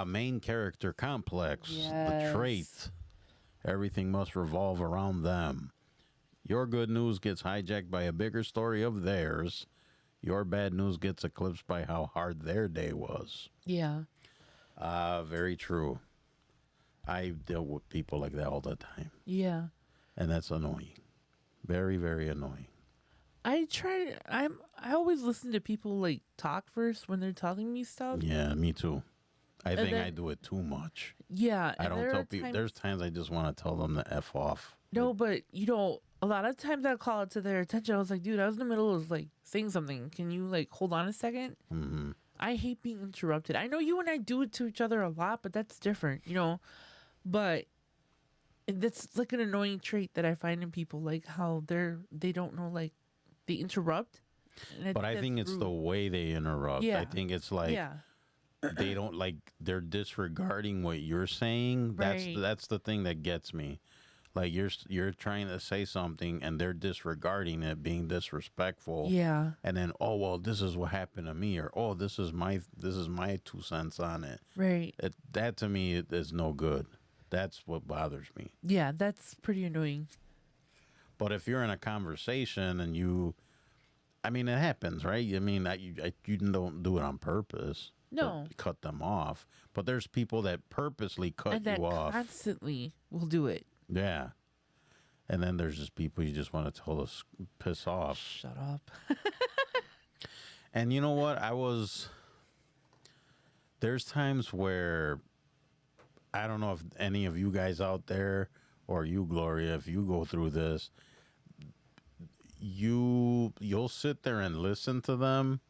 [SPEAKER 3] Main character complex. The
[SPEAKER 4] Yes.
[SPEAKER 3] trait. Everything must revolve around them. Your good news gets hijacked by a bigger story of theirs. Your bad news gets eclipsed by how hard their day was.
[SPEAKER 4] Yeah.
[SPEAKER 3] Very true. I deal with people like that all the time.
[SPEAKER 4] Yeah.
[SPEAKER 3] And that's annoying. Very, very annoying.
[SPEAKER 4] I always listen to people like talk first when they're telling me stuff.
[SPEAKER 3] Yeah, me too. I think I
[SPEAKER 4] then-
[SPEAKER 3] do it too much.
[SPEAKER 4] Yeah.
[SPEAKER 3] I
[SPEAKER 4] and
[SPEAKER 3] don't
[SPEAKER 4] there
[SPEAKER 3] tell
[SPEAKER 4] are
[SPEAKER 3] people.
[SPEAKER 4] times-
[SPEAKER 3] There's times I just want to tell them to F off.
[SPEAKER 4] No, but you know, a lot of times I call it to their attention. I was like, dude, I was in the middle of like saying something. Can you like hold on a second?
[SPEAKER 3] Mm-hmm.
[SPEAKER 4] I hate being interrupted. I know you and I do it to each other a lot, but that's different, you know? But that's like an annoying trait that I find in people, like how they don't know, like they interrupt. And
[SPEAKER 3] But I
[SPEAKER 4] that's
[SPEAKER 3] think it's the
[SPEAKER 4] rude.
[SPEAKER 3] way they interrupt. I
[SPEAKER 4] Yeah.
[SPEAKER 3] think it's like
[SPEAKER 4] Yeah.
[SPEAKER 3] they don't like they're disregarding what you're saying.
[SPEAKER 4] Right.
[SPEAKER 3] That's the thing that gets me. Like you're trying to say something and they're disregarding it, being disrespectful.
[SPEAKER 4] Yeah.
[SPEAKER 3] And then, oh well, this is what happened to me, or oh this is my 2 cents on it.
[SPEAKER 4] Right.
[SPEAKER 3] That to me is no good. That's what bothers me.
[SPEAKER 4] Yeah, that's pretty annoying.
[SPEAKER 3] But if you're in a conversation and you, I mean, it happens, right? I mean, you don't do it on purpose.
[SPEAKER 4] No.
[SPEAKER 3] to cut them off. But there's people that purposely cut
[SPEAKER 4] And that
[SPEAKER 3] you off.
[SPEAKER 4] constantly will do it.
[SPEAKER 3] Yeah. And then there's just people you just want to tell us piss off.
[SPEAKER 4] Shut up.
[SPEAKER 3] And you know what? There's times where I don't know if any of you guys out there or you, Gloria, if you go through this, you'll sit there and listen to them,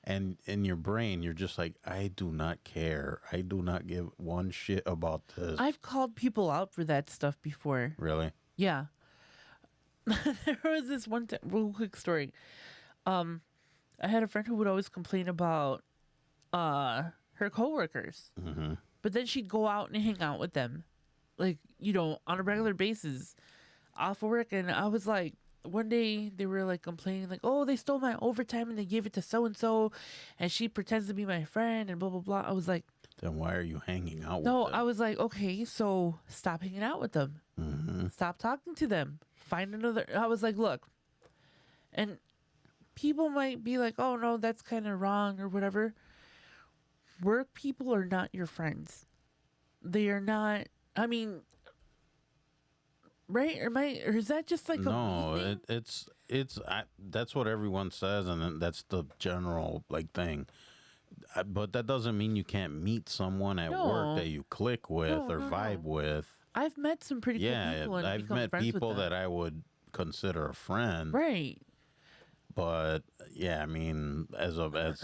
[SPEAKER 3] and in your brain you're just like, I do not care. I do not give one shit about this.
[SPEAKER 4] I've called people out for that stuff before.
[SPEAKER 3] Really?
[SPEAKER 4] Yeah. There was this one time, real quick story. I had a friend who would always complain about her coworkers.
[SPEAKER 3] Mm-hmm.
[SPEAKER 4] But then she'd go out and hang out with them, like, you know, on a regular basis off of work. And I was like, one day they were like complaining, like, oh, they stole my overtime and they gave it to so and so, and she pretends to be my friend and blah blah blah. I was like,
[SPEAKER 3] Then why are you hanging out
[SPEAKER 4] no,
[SPEAKER 3] with them?
[SPEAKER 4] I was like, okay, so stop hanging out with them,
[SPEAKER 3] Mm-hmm.
[SPEAKER 4] stop talking to them, find another. I was like, look, and people might be like, oh no, that's kind of wrong or whatever. Work people are not your friends. They are not. I mean, right? Or is that just like a
[SPEAKER 3] No,
[SPEAKER 4] me thing?
[SPEAKER 3] it's that's what everyone says, and then that's the general like thing. But that doesn't mean you can't meet someone at
[SPEAKER 4] No.
[SPEAKER 3] work that you click with
[SPEAKER 4] No,
[SPEAKER 3] or
[SPEAKER 4] no,
[SPEAKER 3] vibe
[SPEAKER 4] no.
[SPEAKER 3] with.
[SPEAKER 4] I've met some pretty cool
[SPEAKER 3] Yeah,
[SPEAKER 4] people and
[SPEAKER 3] I've
[SPEAKER 4] become
[SPEAKER 3] met
[SPEAKER 4] friends
[SPEAKER 3] people
[SPEAKER 4] with them.
[SPEAKER 3] that I would consider a friend,
[SPEAKER 4] Right.
[SPEAKER 3] but yeah, I mean, as a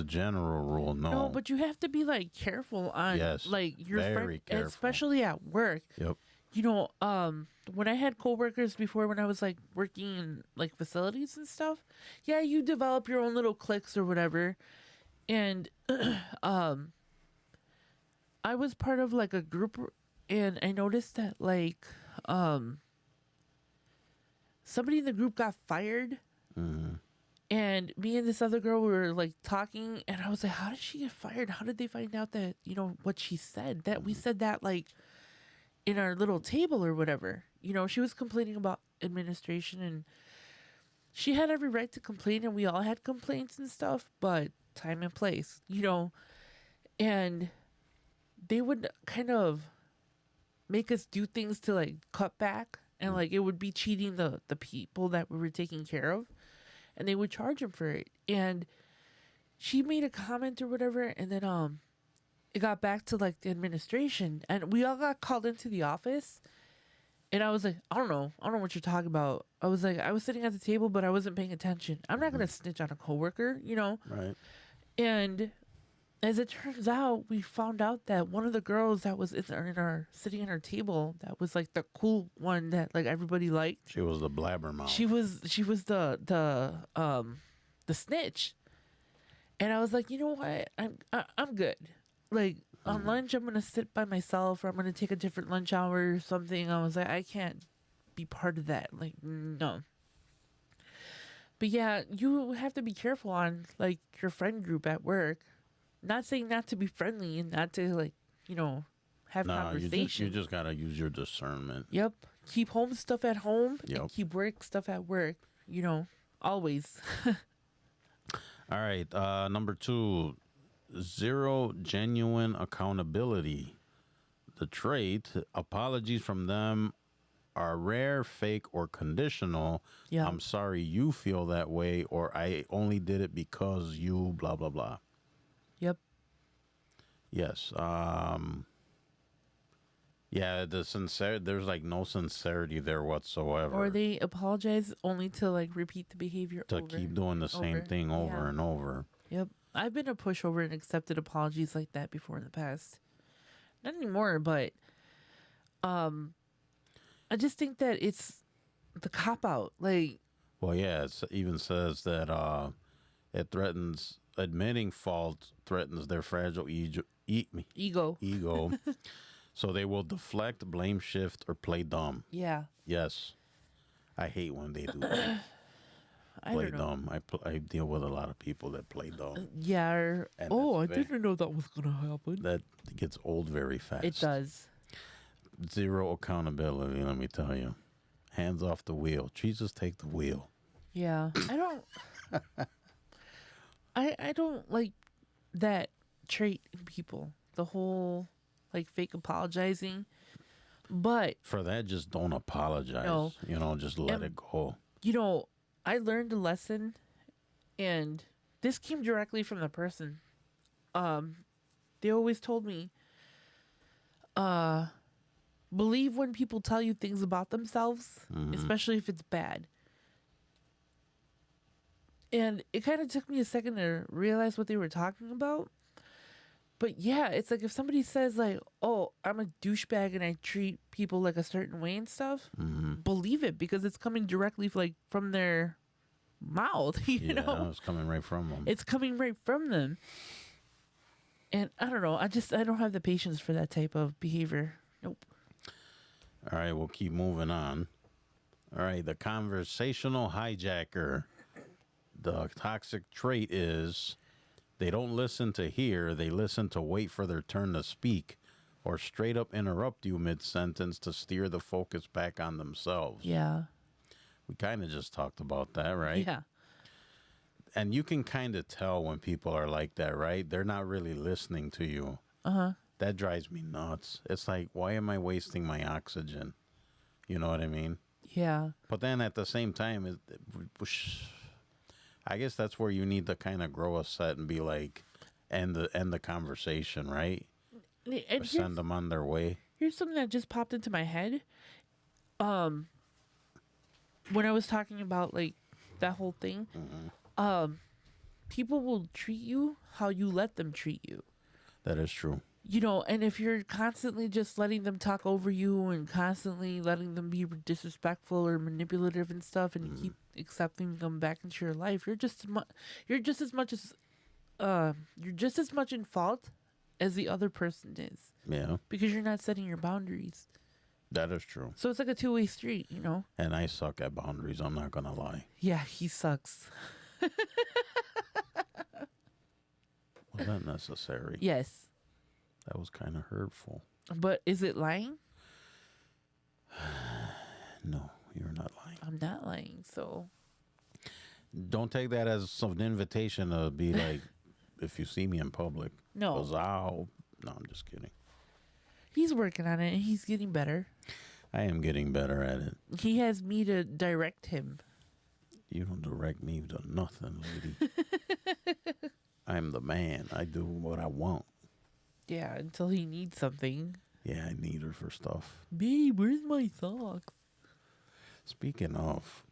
[SPEAKER 3] general rule, no.
[SPEAKER 4] No, but you have to be like careful on
[SPEAKER 3] Yes,
[SPEAKER 4] like your
[SPEAKER 3] very
[SPEAKER 4] friend,
[SPEAKER 3] careful.
[SPEAKER 4] especially at work.
[SPEAKER 3] Yep.
[SPEAKER 4] You know, when I had coworkers before, when I was like working in like facilities and stuff, yeah, you develop your own little cliques or whatever. And I was part of like a group, and I noticed that like somebody in the group got fired.
[SPEAKER 3] Mhm.
[SPEAKER 4] And me and this other girl were like talking, and I was like, how did she get fired? How did they find out that, what she said? That we said that like in our little table or whatever. She was complaining about administration, and she had every right to complain, and we all had complaints and stuff, but time and place, and they would kind of make us do things to like cut back, and like it would be cheating the people that we were taking care of, and they would charge them for it. And she made a comment or whatever, and then it got back to like the administration, and we all got called into the office. And I was like, I don't know what you're talking about. I was like, I was sitting at the table, but I wasn't paying attention. I'm not gonna snitch on a coworker.
[SPEAKER 3] Right.
[SPEAKER 4] And as it turns out, we found out that one of the girls that was in our sitting at our table, that was like the cool one that like everybody liked.
[SPEAKER 3] She was the blabbermouth.
[SPEAKER 4] She was the snitch. And I was like, you know what? I'm good. Like on lunch, I'm gonna sit by myself, or I'm gonna take a different lunch hour or something. I was like, I can't be part of that. Like, no. But yeah, you have to be careful on like your friend group at work. Not saying not to be friendly and not to like, have
[SPEAKER 3] No,
[SPEAKER 4] conversation.
[SPEAKER 3] you just gotta use your discernment.
[SPEAKER 4] Yep. Keep home stuff at home and
[SPEAKER 3] Yep.
[SPEAKER 4] keep work stuff at work. Always.
[SPEAKER 3] All right. Number 2, zero genuine accountability. The trait, apologies from them are rare, fake, or conditional.
[SPEAKER 4] Yeah.
[SPEAKER 3] I'm sorry you feel that way, or I only did it because you blah, blah, blah.
[SPEAKER 4] Yep.
[SPEAKER 3] Yes. Yeah, there's like no sincerity there whatsoever.
[SPEAKER 4] Or they apologize only to like repeat the behavior
[SPEAKER 3] to
[SPEAKER 4] over.
[SPEAKER 3] keep doing the same
[SPEAKER 4] over.
[SPEAKER 3] thing over
[SPEAKER 4] Yeah.
[SPEAKER 3] and over.
[SPEAKER 4] Yep. I've been a pushover and accepted apologies like that before in the past. Not anymore, but I just think that it's the cop out. Like,
[SPEAKER 3] Well, yeah, it even says that it threatens admitting fault threatens their fragile
[SPEAKER 4] ego.
[SPEAKER 3] ego, so they will deflect, blame shift, or play dumb.
[SPEAKER 4] Yeah.
[SPEAKER 3] Yes, I hate when they do that.
[SPEAKER 4] I
[SPEAKER 3] Play
[SPEAKER 4] don't know.
[SPEAKER 3] dumb. I deal with a lot of people that play dumb.
[SPEAKER 4] Yeah.
[SPEAKER 3] And
[SPEAKER 4] I
[SPEAKER 3] that's
[SPEAKER 4] didn't know that was gonna happen.
[SPEAKER 3] That gets old very fast.
[SPEAKER 4] It does.
[SPEAKER 3] Zero accountability. Let me tell you. Hands off the wheel. Jesus, take the wheel.
[SPEAKER 4] Yeah. I don't. I don't like that trait in people. The whole like fake apologizing. But
[SPEAKER 3] For that, just don't apologize.
[SPEAKER 4] No.
[SPEAKER 3] Just let
[SPEAKER 4] And-
[SPEAKER 3] it go.
[SPEAKER 4] I learned a lesson, and this came directly from the person. They always told me, believe when people tell you things about themselves, especially if it's bad. And it kind of took me a second to realize what they were talking about. But yeah, it's like if somebody says like, "Oh, I'm a douchebag and I treat people like a certain way and stuff," believe it because it's coming directly like from their mouth. You know,
[SPEAKER 3] It's coming right from them.
[SPEAKER 4] it's coming right from them. And I don't know. I don't have the patience for that type of behavior. Nope.
[SPEAKER 3] All right, we'll keep moving on. All right, the conversational hijacker. The toxic trait is they don't listen to hear, they listen to wait for their turn to speak or straight up interrupt you mid-sentence to steer the focus back on themselves.
[SPEAKER 4] Yeah.
[SPEAKER 3] We kind of just talked about that, right?
[SPEAKER 4] Yeah.
[SPEAKER 3] And you can kind of tell when people are like that, right? They're not really listening to you. That drives me nuts. It's like, why am I wasting my oxygen? You know what I mean?
[SPEAKER 4] Yeah.
[SPEAKER 3] But then at the same time, I guess that's where you need to kind of grow a set and be like, end the conversation, right?
[SPEAKER 4] And
[SPEAKER 3] Or send them on their way.
[SPEAKER 4] Here's something that just popped into my head. When I was talking about like that whole thing, people will treat you how you let them treat you.
[SPEAKER 3] That is true.
[SPEAKER 4] You know, and if you're constantly just letting them talk over you and constantly letting them be disrespectful or manipulative and stuff, and you keep accepting them back into your life, you're just as much in fault as the other person is,
[SPEAKER 3] Yeah,
[SPEAKER 4] because you're not setting your boundaries.
[SPEAKER 3] that is true.
[SPEAKER 4] So it's like a two-way street, you know.
[SPEAKER 3] And I suck at boundaries. I'm not gonna lie.
[SPEAKER 4] Yeah, he sucks.
[SPEAKER 3] Was that necessary?
[SPEAKER 4] Yes,
[SPEAKER 3] That was kind of hurtful.
[SPEAKER 4] but is it lying?
[SPEAKER 3] No, you're not lying.
[SPEAKER 4] I'm not lying. So
[SPEAKER 3] Don't take that as an invitation to be like, if you see me in public.
[SPEAKER 4] No.
[SPEAKER 3] 'Cause No, I'm just kidding.
[SPEAKER 4] he's working on it and he's getting better.
[SPEAKER 3] I am getting better at it.
[SPEAKER 4] He has me to direct him.
[SPEAKER 3] You don't direct me to nothing, lady. I'm the man. I do what I want.
[SPEAKER 4] Yeah, until he needs something.
[SPEAKER 3] Yeah, I need her for stuff.
[SPEAKER 4] Babe, where's my socks?
[SPEAKER 3] Speaking of,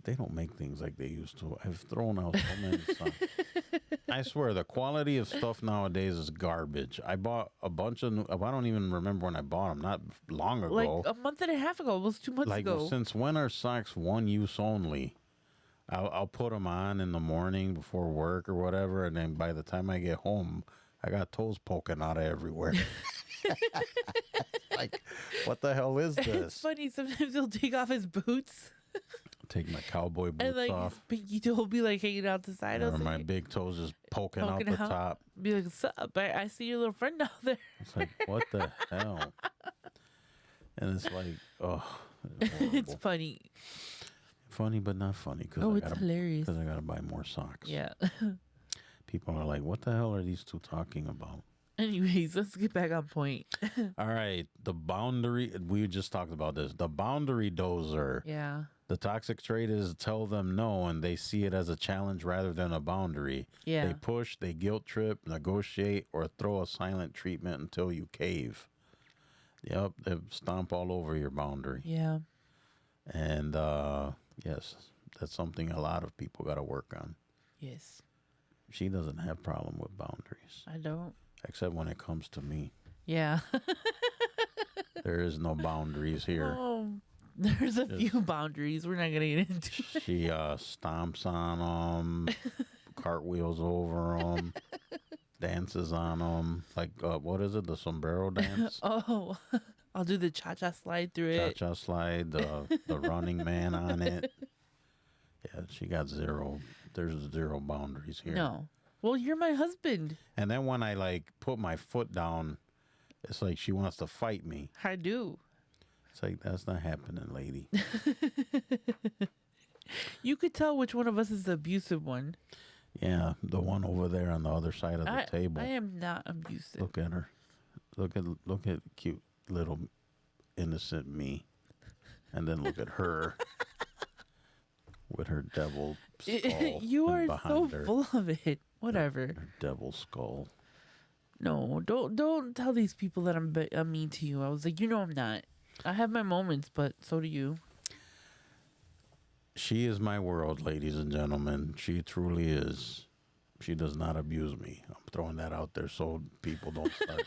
[SPEAKER 3] they don't make things like they used to. I've thrown out so many socks. I swear, the quality of stuff nowadays is garbage. I bought a bunch of new, I don't even remember when I bought them. Not long ago.
[SPEAKER 4] Like a month and a half ago. It was 2 months
[SPEAKER 3] Like,
[SPEAKER 4] ago.
[SPEAKER 3] since when are socks one use only? I'll put them on in the morning before work or whatever, and then by the time I get home, I got toes poking out of everywhere. Like, what the hell is
[SPEAKER 4] It's
[SPEAKER 3] this?
[SPEAKER 4] funny. Sometimes he'll take off his boots.
[SPEAKER 3] Take my cowboy boots
[SPEAKER 4] And like
[SPEAKER 3] off.
[SPEAKER 4] his pinky toe will be like hanging out the side. I
[SPEAKER 3] Or
[SPEAKER 4] was
[SPEAKER 3] my
[SPEAKER 4] like,
[SPEAKER 3] big toes just poking out
[SPEAKER 4] poking
[SPEAKER 3] the
[SPEAKER 4] out.
[SPEAKER 3] top.
[SPEAKER 4] Be like, what's up? I see your little friend out there.
[SPEAKER 3] It's like, what the hell? And it's like, oh,
[SPEAKER 4] It's funny.
[SPEAKER 3] funny but not funny because
[SPEAKER 4] Oh, it's hilarious.
[SPEAKER 3] I gotta buy more socks.
[SPEAKER 4] Yeah.
[SPEAKER 3] People are like, what the hell are these two talking about?
[SPEAKER 4] Anyways, let's get back on point.
[SPEAKER 3] All right, the boundary. We just talked about this. The boundary dozer.
[SPEAKER 4] Yeah.
[SPEAKER 3] The toxic trait is tell them no, and they see it as a challenge rather than a boundary.
[SPEAKER 4] Yeah.
[SPEAKER 3] They push, they guilt trip, negotiate, or throw a silent treatment until you cave. Yep, they stomp all over your boundary.
[SPEAKER 4] Yeah.
[SPEAKER 3] And yes, that's something a lot of people got to work on.
[SPEAKER 4] Yes.
[SPEAKER 3] She doesn't have problem with boundaries,
[SPEAKER 4] I don't.
[SPEAKER 3] except when it comes to me.
[SPEAKER 4] Yeah.
[SPEAKER 3] There is no boundaries here.
[SPEAKER 4] Oh, there's a few boundaries we're not gonna get into.
[SPEAKER 3] She stomps on them, cartwheels over them, dances on them. Like, what is it? The sombrero dance?
[SPEAKER 4] Oh, I'll do the cha-cha slide through it.
[SPEAKER 3] Cha-cha slide, the running man on it. Yeah, she got zero. There's zero boundaries here.
[SPEAKER 4] No. Well, you're my husband.
[SPEAKER 3] And then when I like put my foot down, it's like she wants to fight me.
[SPEAKER 4] I do.
[SPEAKER 3] It's like, that's not happening, lady.
[SPEAKER 4] You could tell which one of us is the abusive one.
[SPEAKER 3] Yeah, the one over there on the other side of the table.
[SPEAKER 4] I am not abusive.
[SPEAKER 3] Look at her. Look at cute little innocent me. And then look at her with her devil skull.
[SPEAKER 4] You
[SPEAKER 3] and
[SPEAKER 4] are so
[SPEAKER 3] behind her,
[SPEAKER 4] full of it. Whatever.
[SPEAKER 3] her devil skull.
[SPEAKER 4] No, don't tell these people that I'm mean to you. I was like, I'm not. I have my moments, but so do you.
[SPEAKER 3] She is my world, ladies and gentlemen. She truly is. She does not abuse me. I'm throwing that out there so people don't start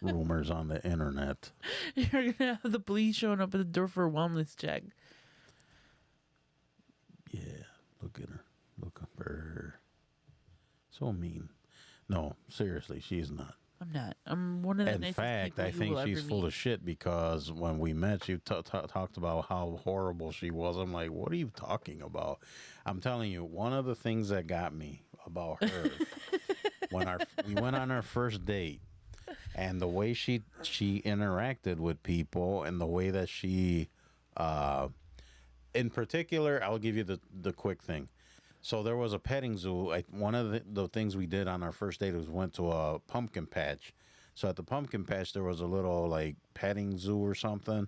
[SPEAKER 3] rumors on the internet.
[SPEAKER 4] You're gonna have the police showing up at the door for a wellness check.
[SPEAKER 3] Yeah, look at her. Look at her. So mean. No, seriously, she's not.
[SPEAKER 4] I'm not. I'm one of the
[SPEAKER 3] In
[SPEAKER 4] nicest
[SPEAKER 3] fact,
[SPEAKER 4] people
[SPEAKER 3] I
[SPEAKER 4] you
[SPEAKER 3] think
[SPEAKER 4] will
[SPEAKER 3] she's
[SPEAKER 4] ever
[SPEAKER 3] full
[SPEAKER 4] meet.
[SPEAKER 3] of shit because when we met, she talked about how horrible she was. I'm like, what are you talking about? I'm telling you, one of the things that got me about her when we went on our first date, and the way she interacted with people, and the way that she, in particular, I'll give you the quick thing. So there was a petting zoo. One of the things we did on our first date was went to a pumpkin patch. So at the pumpkin patch, there was a little like petting zoo or something.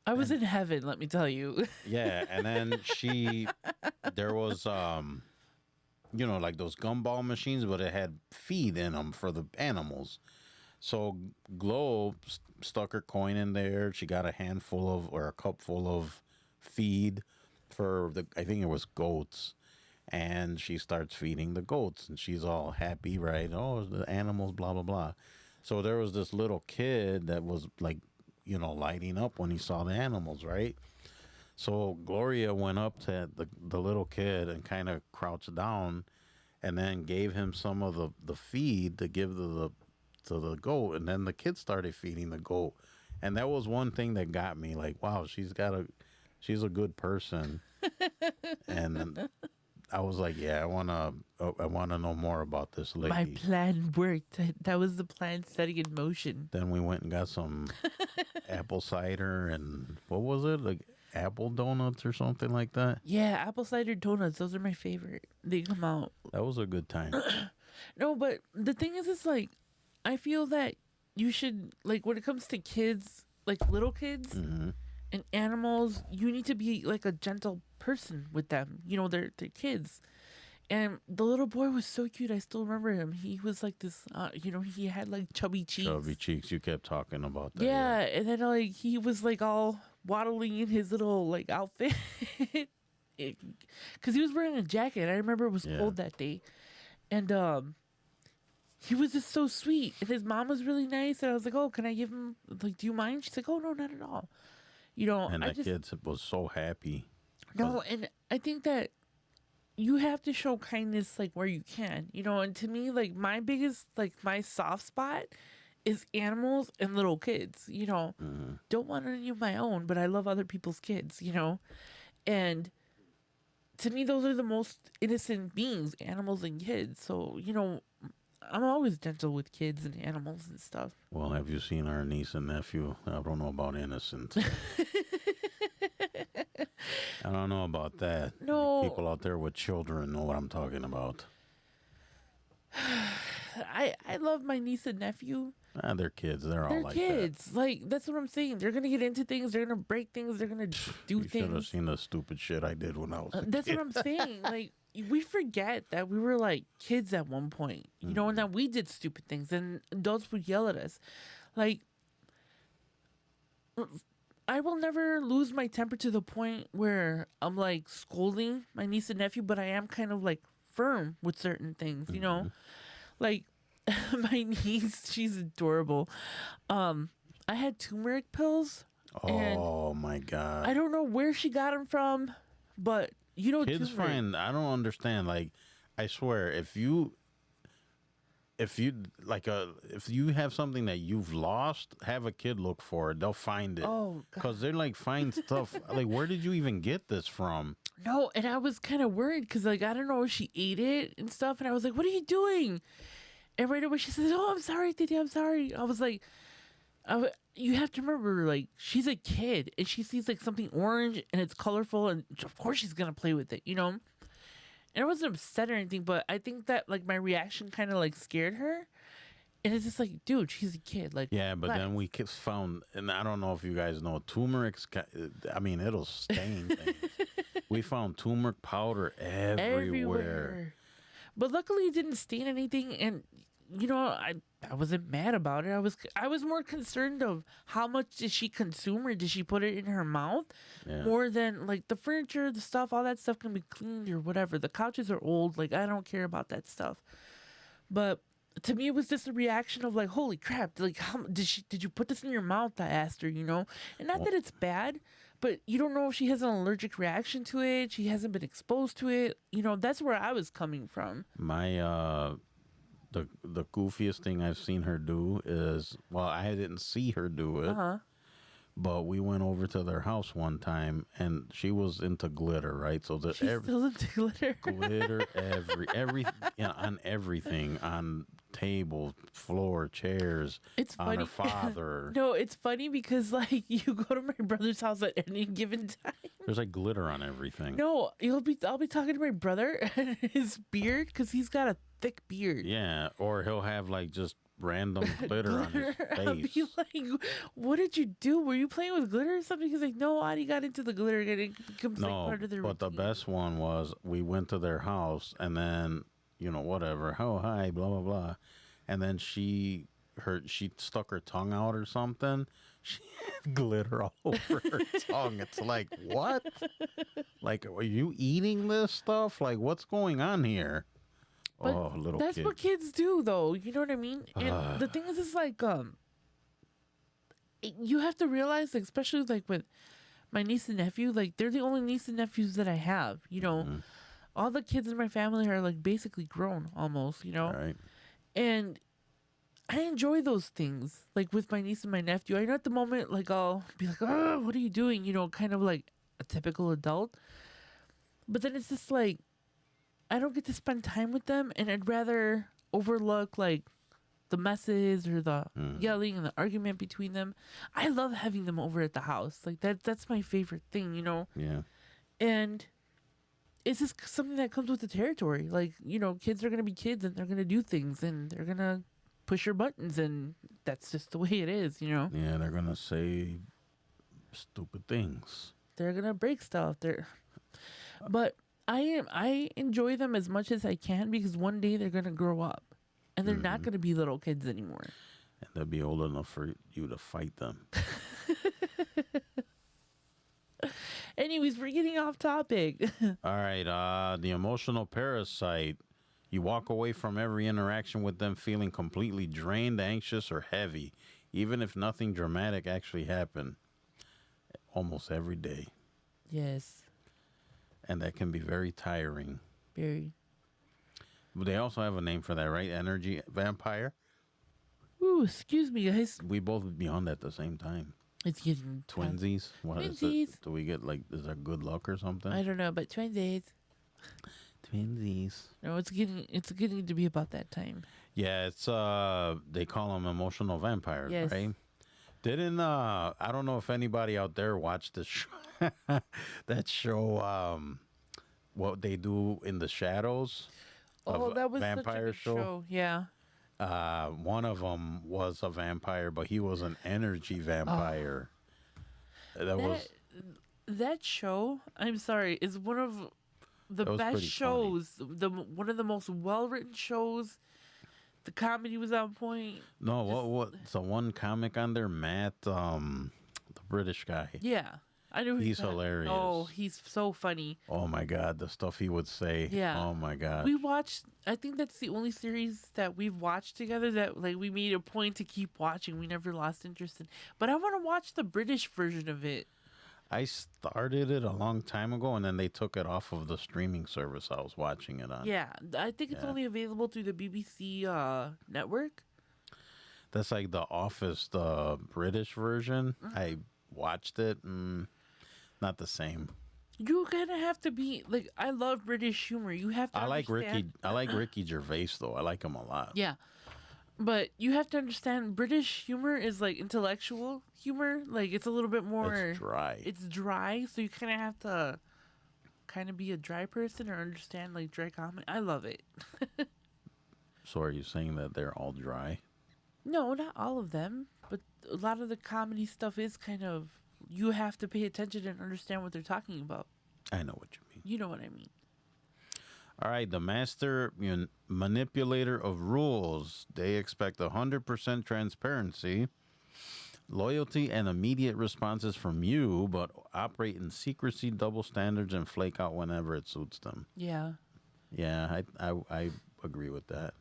[SPEAKER 4] I was in heaven, let me tell you.
[SPEAKER 3] Yeah, and then there was like those gumball machines, but it had feed in them for the animals. So Glow stuck her coin in there. She got a handful of or a cup full of feed for the I think it was goats. And she starts feeding the goats and she's all happy, right? Oh, the animals, blah blah blah. So there was this little kid that was like, lighting up when he saw the animals, right? So Gloria went up to the little kid and kind of crouched down and then gave him some of the feed to give to the goat, and then the kid started feeding the goat, and that was one thing that got me like, wow, she's a good person, and I was like, yeah, I wanna know more about this lady.
[SPEAKER 4] My plan worked. That was the plan setting in motion.
[SPEAKER 3] Then we went and got some apple cider and what was it, like apple donuts or something like that.
[SPEAKER 4] Yeah, apple cider donuts. Those are my favorite. They come out.
[SPEAKER 3] That was a good time.
[SPEAKER 4] No, but the thing is, it's like, I feel that you should, like, when it comes to kids, like little kids and animals, you need to be like a gentle person with them. They're kids. And the little boy was so cute. I still remember him. He was like this, he had like chubby cheeks.
[SPEAKER 3] Chubby cheeks. You kept talking about that.
[SPEAKER 4] Yeah, and then like he was like all waddling in his little like outfit. Because he was wearing a jacket. I remember it was cold that day. And he was just so sweet, and his mom was really nice. And I was like, "Oh, can I give him? Like, do you mind?" She's like, "Oh, no, not at all."
[SPEAKER 3] And that kid was so happy.
[SPEAKER 4] No, and I think that you have to show kindness like where you can, And to me, like my biggest, like my soft spot is animals and little kids. Don't want any of my own, but I love other people's kids. And to me, those are the most innocent beings, animals and kids. So I'm always gentle with kids and animals and stuff.
[SPEAKER 3] Well, have you seen our niece and nephew? I don't know about innocent. I don't know about that.
[SPEAKER 4] No.
[SPEAKER 3] People out there with children know what I'm talking about.
[SPEAKER 4] I love my niece and nephew.
[SPEAKER 3] They're kids. They're all like
[SPEAKER 4] kids. Like, that's what I'm saying. They're going to get into things. They're going to break things. They're going to do
[SPEAKER 3] You
[SPEAKER 4] things.
[SPEAKER 3] should have seen the stupid shit I did when I was a
[SPEAKER 4] That's
[SPEAKER 3] kid.
[SPEAKER 4] what I'm saying. Like, we forget that we were like kids at one point, and that we did stupid things and adults would yell at us. Like, I will never lose my temper to the point where I'm like scolding my niece and nephew, but I am kind of like firm with certain things, Like, my niece, she's adorable. I had turmeric pills.
[SPEAKER 3] Oh my God.
[SPEAKER 4] I don't know where she got them from, but
[SPEAKER 3] kids
[SPEAKER 4] turmeric.
[SPEAKER 3] find, I don't understand. Like, I swear, if you have something that you've lost, have a kid look for it. They'll find it.
[SPEAKER 4] Oh, God.
[SPEAKER 3] Because they're like, find stuff. Like, where did you even get this from?
[SPEAKER 4] No, and I was kind of worried because, like, I don't know if she ate it and stuff. And I was like, what are you doing? And right away she says, oh, I'm sorry, Titi, I'm sorry. I was like, you have to remember, like, she's a kid and she sees, like, something orange and it's colorful. And of course she's going to play with it, And I wasn't upset or anything, but I think that, like, my reaction kind of, like, scared her. And it's just like, dude, she's a kid. Like,
[SPEAKER 3] yeah, but then we found, and I don't know if you guys know, turmeric's, it'll stain things. We found turmeric powder everywhere.
[SPEAKER 4] But luckily it didn't stain anything. And, I wasn't mad about it. I was more concerned of how much did she consume or did she put it in her mouth more than, like, the furniture, the stuff, all that stuff can be cleaned or whatever. The couches are old. Like, I don't care about that stuff. But to me, it was just a reaction of, like, holy crap. Like, how did you put this in your mouth? I asked her, And not that it's bad, but you don't know if she has an allergic reaction to it. She hasn't been exposed to it. That's where I was coming from.
[SPEAKER 3] My, the goofiest thing I've seen her do is, well, I didn't see her do it, but we went over to their house one time and she was into glitter, right? So
[SPEAKER 4] She's still into glitter.
[SPEAKER 3] Glitter on everything, on table, floor, chairs,
[SPEAKER 4] It's
[SPEAKER 3] on
[SPEAKER 4] funny.
[SPEAKER 3] her father.
[SPEAKER 4] No, it's funny because, like, you go to my brother's house at any given time.
[SPEAKER 3] There's like glitter on everything.
[SPEAKER 4] No, I'll be talking to my brother and his beard because he's got a thick beard.
[SPEAKER 3] Yeah, or he'll have like just random glitter on his
[SPEAKER 4] I'll
[SPEAKER 3] face.
[SPEAKER 4] be like, "What did you do? Were you playing with glitter or something?" He's like, "No, Adi got into the glitter and it becomes like
[SPEAKER 3] No,
[SPEAKER 4] part of their
[SPEAKER 3] but the
[SPEAKER 4] routine."
[SPEAKER 3] best one was we went to their house and then, whatever. Oh, hi, blah, blah, blah. And then she she stuck her tongue out or something. She had glitter all over her tongue. It's like, what? Like, are you eating this stuff? Like, what's going on here?
[SPEAKER 4] But
[SPEAKER 3] oh, little
[SPEAKER 4] that's
[SPEAKER 3] kid.
[SPEAKER 4] what kids do, though. You know what I mean? And the thing is, it's like, you have to realize, like, especially like with my niece and nephew, like they're the only niece and nephews that I have. You know, all the kids in my family are like basically grown almost. You know,
[SPEAKER 3] Right.
[SPEAKER 4] and I enjoy those things. Like with my niece and my nephew, I know at the moment, like I'll be like, "Oh, what are you doing?" You know, kind of like a typical adult. But then it's just like I don't get to spend time with them, and I'd rather overlook like the messes or the yelling and the argument between them. I love having them over at the house. Like that's my favorite thing, you know?
[SPEAKER 3] Yeah.
[SPEAKER 4] And it's just something that comes with the territory. Like, you know, kids are going to be kids and they're going to do things and they're going to push your buttons and that's just the way it is, you know?
[SPEAKER 3] Yeah, they're going to say stupid things.
[SPEAKER 4] They're going to break stuff. But I enjoy them as much as I can because one day they're going to grow up and they're not going to be little kids anymore.
[SPEAKER 3] And they'll be old enough for you to fight them.
[SPEAKER 4] Anyways, we're getting off topic.
[SPEAKER 3] All right. The emotional parasite. You walk away from every interaction with them feeling completely drained, anxious, or heavy, even if nothing dramatic actually happened. Almost every day.
[SPEAKER 4] Yes,
[SPEAKER 3] And that can be very tiring.
[SPEAKER 4] very.
[SPEAKER 3] But they also have a name for that, right? Energy vampire.
[SPEAKER 4] Ooh, excuse me, guys.
[SPEAKER 3] We both would be on that at the same time.
[SPEAKER 4] It's getting
[SPEAKER 3] Twinsies. What is
[SPEAKER 4] Twinsies.
[SPEAKER 3] it? Do we get like? Is that good luck or something?
[SPEAKER 4] I don't know, but twinsies.
[SPEAKER 3] Twinsies.
[SPEAKER 4] No, it's getting to be about that time.
[SPEAKER 3] Yeah, it's they call them emotional vampires,
[SPEAKER 4] Yes.
[SPEAKER 3] right? Didn't I don't know if anybody out there watched the show, that show what they do in the shadows.
[SPEAKER 4] Oh,
[SPEAKER 3] of
[SPEAKER 4] that was such a
[SPEAKER 3] vampire
[SPEAKER 4] good show. Yeah.
[SPEAKER 3] One of them was a vampire, but he was an energy vampire. That was
[SPEAKER 4] That show, I'm sorry, is one of the
[SPEAKER 3] That was
[SPEAKER 4] best
[SPEAKER 3] pretty funny.
[SPEAKER 4] shows. One of the most well written shows. The comedy was on point.
[SPEAKER 3] no what's the one comic on there, Matt, the British guy.
[SPEAKER 4] Yeah, I know who
[SPEAKER 3] He's
[SPEAKER 4] you're talking-
[SPEAKER 3] hilarious.
[SPEAKER 4] Oh, he's so funny.
[SPEAKER 3] Oh my god, the stuff he would say.
[SPEAKER 4] Yeah.
[SPEAKER 3] Oh my god.
[SPEAKER 4] We watched. I think that's the only series that we've watched together that like we made a point to keep watching. We never lost interest in. But I want to watch the British version of it.
[SPEAKER 3] I started it a long time ago, and then they took it off of the streaming service I was watching it on.
[SPEAKER 4] Yeah, I think it's only available through the BBC network.
[SPEAKER 3] That's like The Office, the British version.
[SPEAKER 4] Mm-hmm.
[SPEAKER 3] I watched it. Not the same.
[SPEAKER 4] You kind of have to be like. I love British humor. You have to.
[SPEAKER 3] I like
[SPEAKER 4] understand-
[SPEAKER 3] Ricky Gervais though. I like him a lot.
[SPEAKER 4] Yeah, but you have to understand British humor is like intellectual humor. Like it's a little bit more.
[SPEAKER 3] It's dry.
[SPEAKER 4] It's dry, so you kind of have to kind of be a dry person or understand like dry comedy. I love it.
[SPEAKER 3] So are you saying that they're all dry?
[SPEAKER 4] No, not all of them, but a lot of the comedy stuff is kind of you have to pay attention and understand what they're talking about.
[SPEAKER 3] I know what you mean.
[SPEAKER 4] You know what I mean?
[SPEAKER 3] All right, the master manipulator of rules. They expect 100% transparency, loyalty, and immediate responses from you, but operate in secrecy, double standards, and flake out whenever it suits them.
[SPEAKER 4] Yeah.
[SPEAKER 3] Yeah, I agree with that.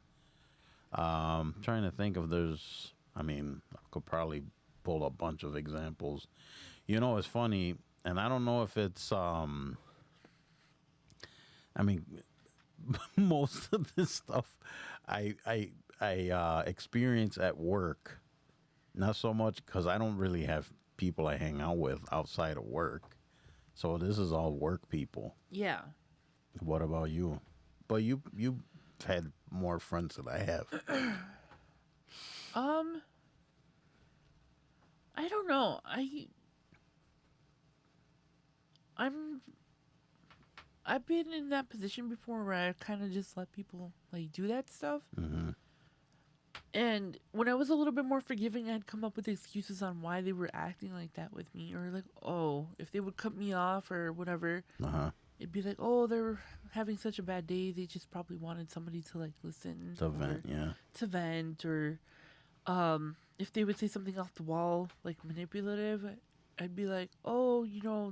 [SPEAKER 3] Trying to think if there's, I mean, I could probably pull a bunch of examples. You know, it's funny, and I don't know if it's, I mean, most of this stuff I experience at work. Not so much because I don't really have people I hang out with outside of work. So this is all work people.
[SPEAKER 4] Yeah.
[SPEAKER 3] What about you? But you've had more friends than I have.
[SPEAKER 4] I don't know. I've been in that position before where I kind of just let people like do that stuff.
[SPEAKER 3] Mm-hmm.
[SPEAKER 4] And when I was a little bit more forgiving, I'd come up with excuses on why they were acting like that with me, or like, oh, if they would cut me off or whatever,
[SPEAKER 3] Uh-huh.
[SPEAKER 4] it'd be like, oh, they're having such a bad day. They just probably wanted somebody to like listen
[SPEAKER 3] To vent, yeah.
[SPEAKER 4] to vent, or if they would say something off the wall, like manipulative, I'd be like, oh,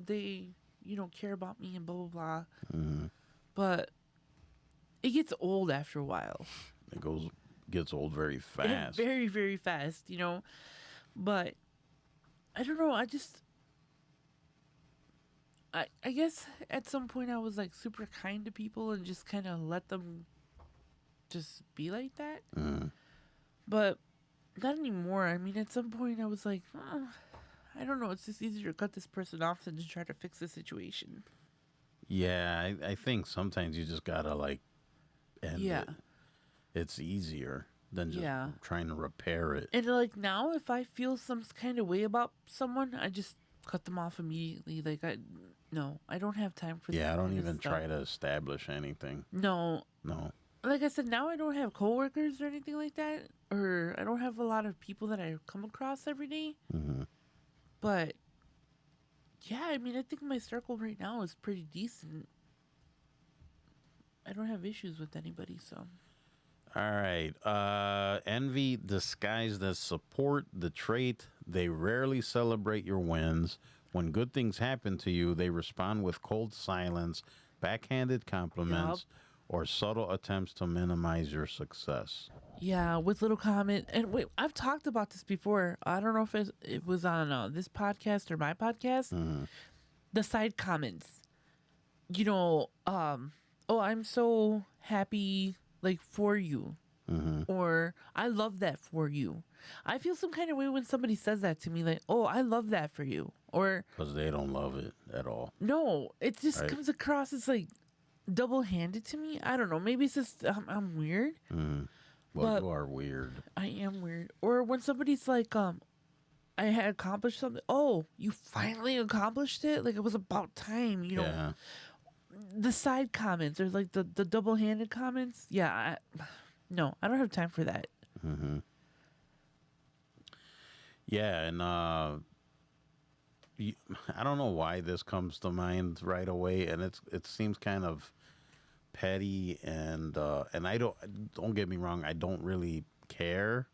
[SPEAKER 4] they, care about me and blah, blah, blah.
[SPEAKER 3] Mhm.
[SPEAKER 4] But it gets old after a while.
[SPEAKER 3] It gets old very fast.
[SPEAKER 4] Very, very fast, But I don't know. I guess at some point I was like super kind to people and just kind of let them just be like that.
[SPEAKER 3] Mhm.
[SPEAKER 4] But not anymore. I mean, at some point I was like, I don't know. It's just easier to cut this person off than to try to fix the situation.
[SPEAKER 3] Yeah, I think sometimes you just gotta like end
[SPEAKER 4] Yeah.
[SPEAKER 3] it. It's easier than just
[SPEAKER 4] Yeah.
[SPEAKER 3] trying to repair it.
[SPEAKER 4] And like now, if I feel some kind of way about someone, I just cut them off immediately. Like I don't have time for that.
[SPEAKER 3] Yeah, I don't
[SPEAKER 4] kind of
[SPEAKER 3] even
[SPEAKER 4] stuff.
[SPEAKER 3] try to establish anything.
[SPEAKER 4] No,
[SPEAKER 3] No.
[SPEAKER 4] like I said, now I don't have coworkers or anything like that, or I don't have a lot of people that I come across every day.
[SPEAKER 3] Hmm.
[SPEAKER 4] But yeah, I mean, I think my circle right now is pretty decent. I don't have issues with anybody, so
[SPEAKER 3] All right. Envy disguised as support, the trait. They rarely celebrate your wins. When good things happen to you, they respond with cold silence, backhanded compliments, or subtle attempts to minimize your success.
[SPEAKER 4] yeah, with little comment. And wait, I've talked about this before. I don't know if it was on this podcast or my podcast.
[SPEAKER 3] Mhm.
[SPEAKER 4] The side comments. Oh, I'm so happy, like, for you.
[SPEAKER 3] Mhm.
[SPEAKER 4] Or, I love that for you. I feel some kind of way when somebody says that to me, like, oh, I love that for you. Or,
[SPEAKER 3] Because they don't love it at all.
[SPEAKER 4] no, it just
[SPEAKER 3] Right.
[SPEAKER 4] comes across as, like, double-handed to me. I don't know. Maybe it's just I'm weird.
[SPEAKER 3] Mhm. Well,
[SPEAKER 4] But-
[SPEAKER 3] you are weird.
[SPEAKER 4] I am weird. Or when somebody's like, I had accomplished something. Oh, you finally accomplished it? Like, it was about time,
[SPEAKER 3] Yeah.
[SPEAKER 4] The side comments or like the double-handed comments. Yeah, no, I don't have time for that.
[SPEAKER 3] Hmm. Yeah, and I don't know why this comes to mind right away, and it seems kind of petty, and I don't get me wrong, I don't really care,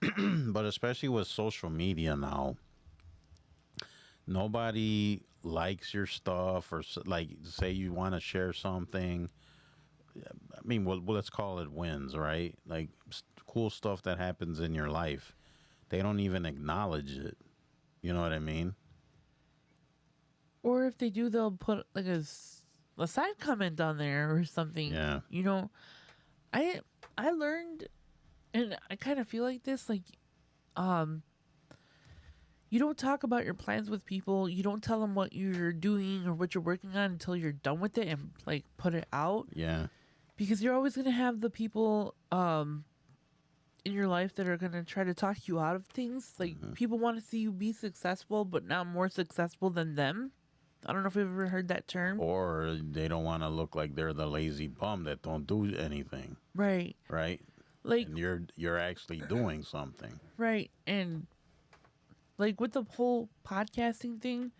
[SPEAKER 3] but especially with social media now, nobody likes your stuff or like say you want to share something. I mean, well, let's call it wins, right? Like cool stuff that happens in your life. They don't even acknowledge it. You know what I mean?
[SPEAKER 4] Or if they do, they'll put like a side comment on there or something.
[SPEAKER 3] Yeah.
[SPEAKER 4] I learned, and I kind of feel like this, like, you don't talk about your plans with people. You don't tell them what you're doing or what you're working on until you're done with it and like put it out.
[SPEAKER 3] Yeah.
[SPEAKER 4] Because you're always gonna have the people in your life that are gonna try to talk you out of things. Like people want to see you be successful, but not more successful than them. I don't know if you've ever heard that term.
[SPEAKER 3] Or they don't want to look like they're the lazy bum that don't do anything,
[SPEAKER 4] Right.
[SPEAKER 3] right?
[SPEAKER 4] Like
[SPEAKER 3] And you're actually doing something.
[SPEAKER 4] right. And like with the whole podcasting thing,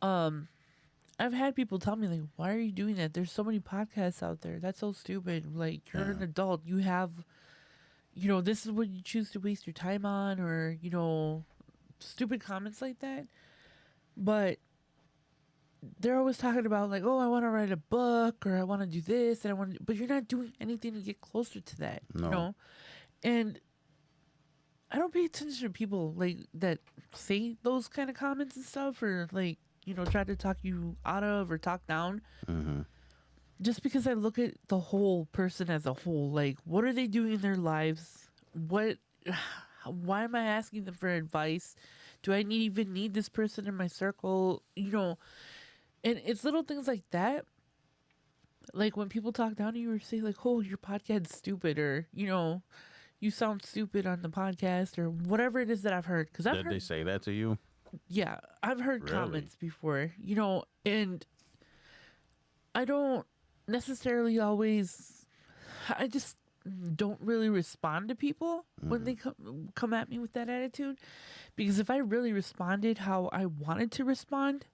[SPEAKER 4] I've had people tell me like, "Why are you doing that? There's so many podcasts out there. That's so stupid. Like you're an adult. You have, this is what you choose to waste your time on, or stupid comments like that." But they're always talking about like, "Oh, I want to write a book, or I want to do this, and I want," but you're not doing anything to get closer to that.
[SPEAKER 3] No.
[SPEAKER 4] And I don't pay attention to people like that say those kind of comments and stuff, or like try to talk you out of or talk down.
[SPEAKER 3] Hmm.
[SPEAKER 4] Just because I look at the whole person as a whole, like what are they doing in their lives? Why am I asking them for advice? Do I even need this person in my circle? And it's little things like that. Like when people talk down to you or say like, "Oh, your podcast's stupid," or you sound stupid on the podcast, or whatever it is that I've heard. Because I've
[SPEAKER 3] Did
[SPEAKER 4] heard,
[SPEAKER 3] they say that to you?
[SPEAKER 4] yeah, I've heard
[SPEAKER 3] Really?
[SPEAKER 4] comments before, and I don't necessarily always, I just don't really respond to people when they come at me with that attitude. Because if I really responded how I wanted to respond,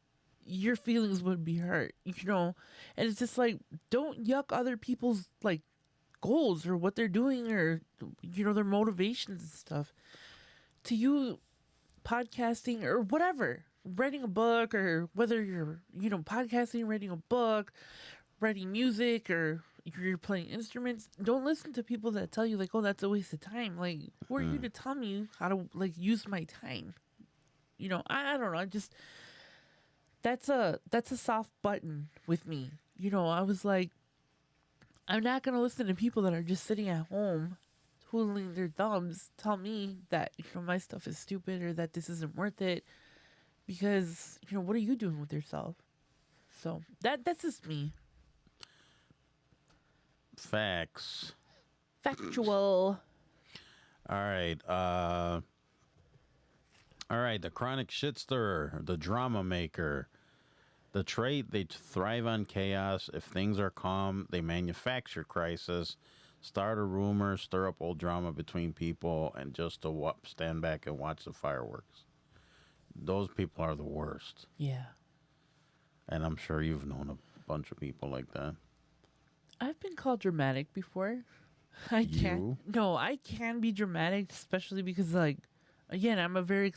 [SPEAKER 4] your feelings would be hurt, and it's just like, don't yuck other people's like goals or what they're doing or their motivations and stuff. To you, podcasting or whatever, writing a book, or whether you're podcasting, writing a book, writing music, or you're playing instruments, don't listen to people that tell you like, oh, that's a waste of time. Like, who are you to tell me how to like use my time? I don't know. That's a soft button with me. I was like, I'm not gonna listen to people that are just sitting at home twiddling their thumbs tell me that my stuff is stupid or that this isn't worth it, because what are you doing with yourself? So that's just me.
[SPEAKER 3] Facts.
[SPEAKER 4] Factual.
[SPEAKER 3] All right. The chronic shit stirrer, the drama maker. The trait, they thrive on chaos. If things are calm, they manufacture crisis, start a rumor, stir up old drama between people, and just to stand back and watch the fireworks. Those people are the worst.
[SPEAKER 4] Yeah.
[SPEAKER 3] And I'm sure you've known a bunch of people like that.
[SPEAKER 4] I've been called dramatic before. I can be dramatic, especially because, like, again, I'm a very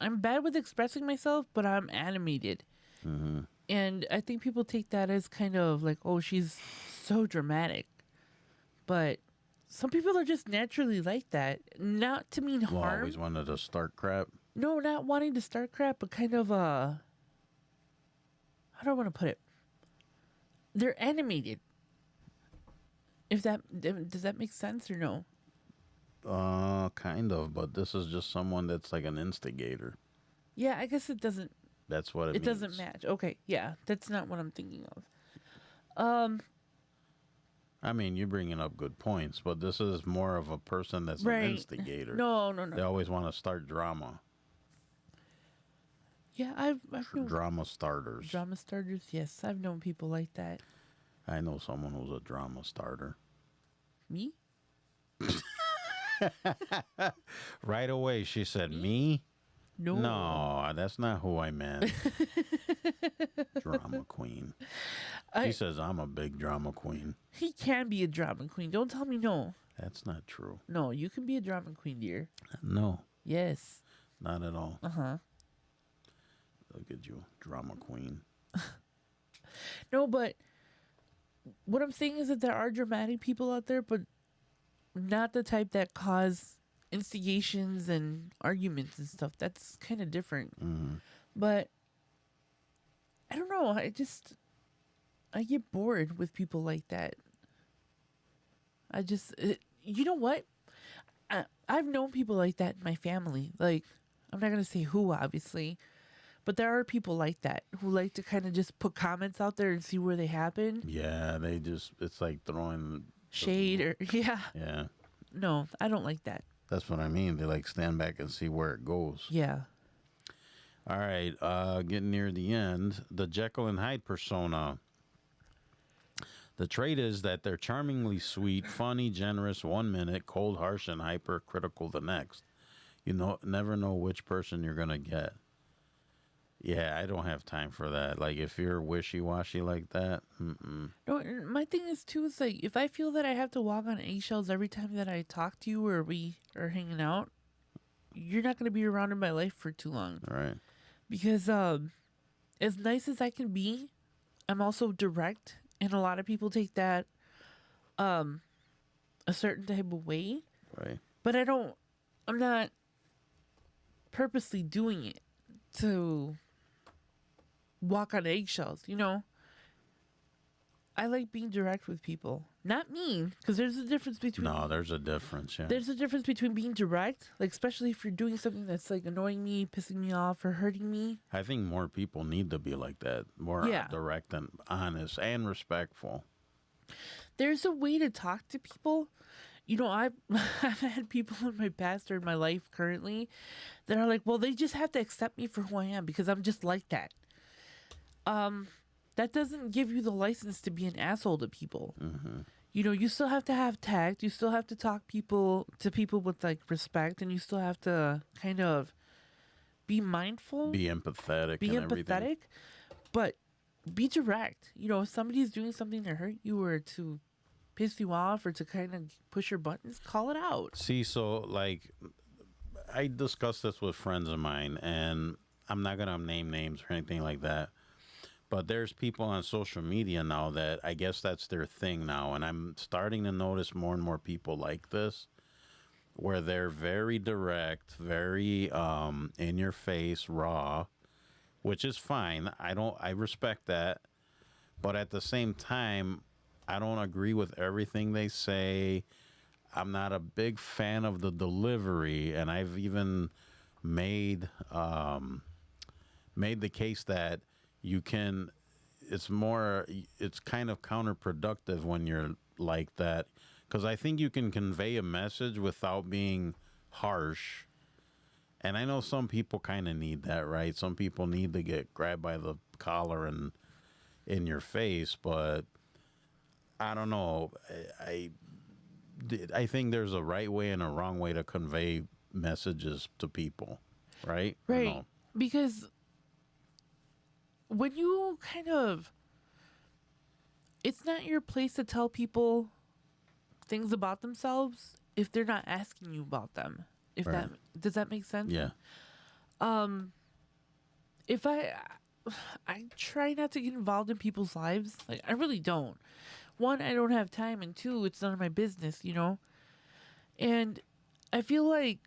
[SPEAKER 4] I'm bad with expressing myself, but I'm animated.
[SPEAKER 3] Mm-hmm.
[SPEAKER 4] And I think people take that as kind of like, oh, she's so dramatic. But some people are just naturally like that. Not to mean harm.
[SPEAKER 3] Always wanted to start crap.
[SPEAKER 4] No, not wanting to start crap, but kind of, how do I want to put it? They're animated. Does that make sense or no?
[SPEAKER 3] Kind of, but this is just someone that's like an instigator.
[SPEAKER 4] Yeah, I guess it doesn't.
[SPEAKER 3] That's what it means.
[SPEAKER 4] It doesn't match. Okay, yeah, that's not what I'm thinking of.
[SPEAKER 3] I mean, you're bringing up good points, but this is more of a person that's
[SPEAKER 4] Right.
[SPEAKER 3] an instigator.
[SPEAKER 4] No.
[SPEAKER 3] They always want to start drama.
[SPEAKER 4] Yeah, I've known
[SPEAKER 3] Drama starters.
[SPEAKER 4] drama starters. Yes, I've known people like that.
[SPEAKER 3] I know someone who's a drama starter.
[SPEAKER 4] Me?
[SPEAKER 3] Right away, she said, "Me?
[SPEAKER 4] No.
[SPEAKER 3] No, that's not who I meant." Drama queen. She says, "I'm a big drama queen."
[SPEAKER 4] He can be a drama queen. Don't tell me no.
[SPEAKER 3] That's not true.
[SPEAKER 4] No, you can be a drama queen, dear.
[SPEAKER 3] No,
[SPEAKER 4] Yes.
[SPEAKER 3] not at all.
[SPEAKER 4] Uh-huh.
[SPEAKER 3] Look at you, drama queen.
[SPEAKER 4] No, but what I'm saying is that there are dramatic people out there, but not the type that cause instigations and arguments and stuff. That's kind of different.
[SPEAKER 3] Mm-hmm.
[SPEAKER 4] But I don't know. I get bored with people like that. You know what? I've known people like that in my family. Like, I'm not going to say who, obviously, but there are people like that who like to kind of just put comments out there and see where they happen.
[SPEAKER 3] Yeah, it's like throwing
[SPEAKER 4] Shade or, yeah.
[SPEAKER 3] Yeah,
[SPEAKER 4] No, I don't like that.
[SPEAKER 3] that's what I mean. They like stand back and see where it goes.
[SPEAKER 4] Yeah.
[SPEAKER 3] All right, getting near the end, the Jekyll and Hyde persona. The trait is that they're charmingly sweet, funny, generous 1 minute, cold, harsh, and hypercritical the next. You never know which person you're gonna get. Yeah, I don't have time for that. Like, if you're wishy-washy like that,
[SPEAKER 4] No, and my thing is too is like if I feel that I have to walk on eggshells every time that I talk to you or we are hanging out, you're not gonna be around in my life for too long.
[SPEAKER 3] all right.
[SPEAKER 4] Because as nice as I can be, I'm also direct, and a lot of people take that a certain type of way.
[SPEAKER 3] Right.
[SPEAKER 4] But I'm not purposely doing it to walk on eggshells, I like being direct with people. Not mean, because there's a difference between...
[SPEAKER 3] No, there's a difference, yeah.
[SPEAKER 4] There's a difference between being direct, like especially if you're doing something that's like annoying me, pissing me off, or hurting me.
[SPEAKER 3] I think more people need to be like that. More
[SPEAKER 4] Yeah.
[SPEAKER 3] direct and honest and respectful.
[SPEAKER 4] There's a way to talk to people. I've had people in my past or in my life currently that are like, well, they just have to accept me for who I am because I'm just like that. That doesn't give you the license to be an asshole to people.
[SPEAKER 3] Mm-hmm.
[SPEAKER 4] You still have to have tact. You still have to talk to people with like respect, and you still have to kind of be mindful,
[SPEAKER 3] Be empathetic
[SPEAKER 4] be
[SPEAKER 3] and
[SPEAKER 4] empathetic,
[SPEAKER 3] everything.
[SPEAKER 4] but be direct. If somebody's doing something to hurt you or to piss you off or to kind of push your buttons, call it out.
[SPEAKER 3] See, so like I discussed this with friends of mine, and I'm not gonna name names or anything like that. But there's people on social media now that I guess that's their thing now, and I'm starting to notice more and more people like this, where they're very direct, very in your face, raw, which is fine. I respect that, but at the same time, I don't agree with everything they say. I'm not a big fan of the delivery, and I've even made made the case that you can. It's kind of counterproductive when you're like that, because I think you can convey a message without being harsh. And I know some people kind of need that, right? Some people need to get grabbed by the collar and in your face, but I don't know. I think there's a right way and a wrong way to convey messages to people, right? Or
[SPEAKER 4] Right.
[SPEAKER 3] no?
[SPEAKER 4] Because when you kind of, it's not your place to tell people things about themselves if they're not asking you about them. If
[SPEAKER 3] Right.
[SPEAKER 4] that does that make sense?
[SPEAKER 3] Yeah.
[SPEAKER 4] If I try not to get involved in people's lives. Like I really don't. One, I don't have time, and two, it's none of my business, you know? And I feel like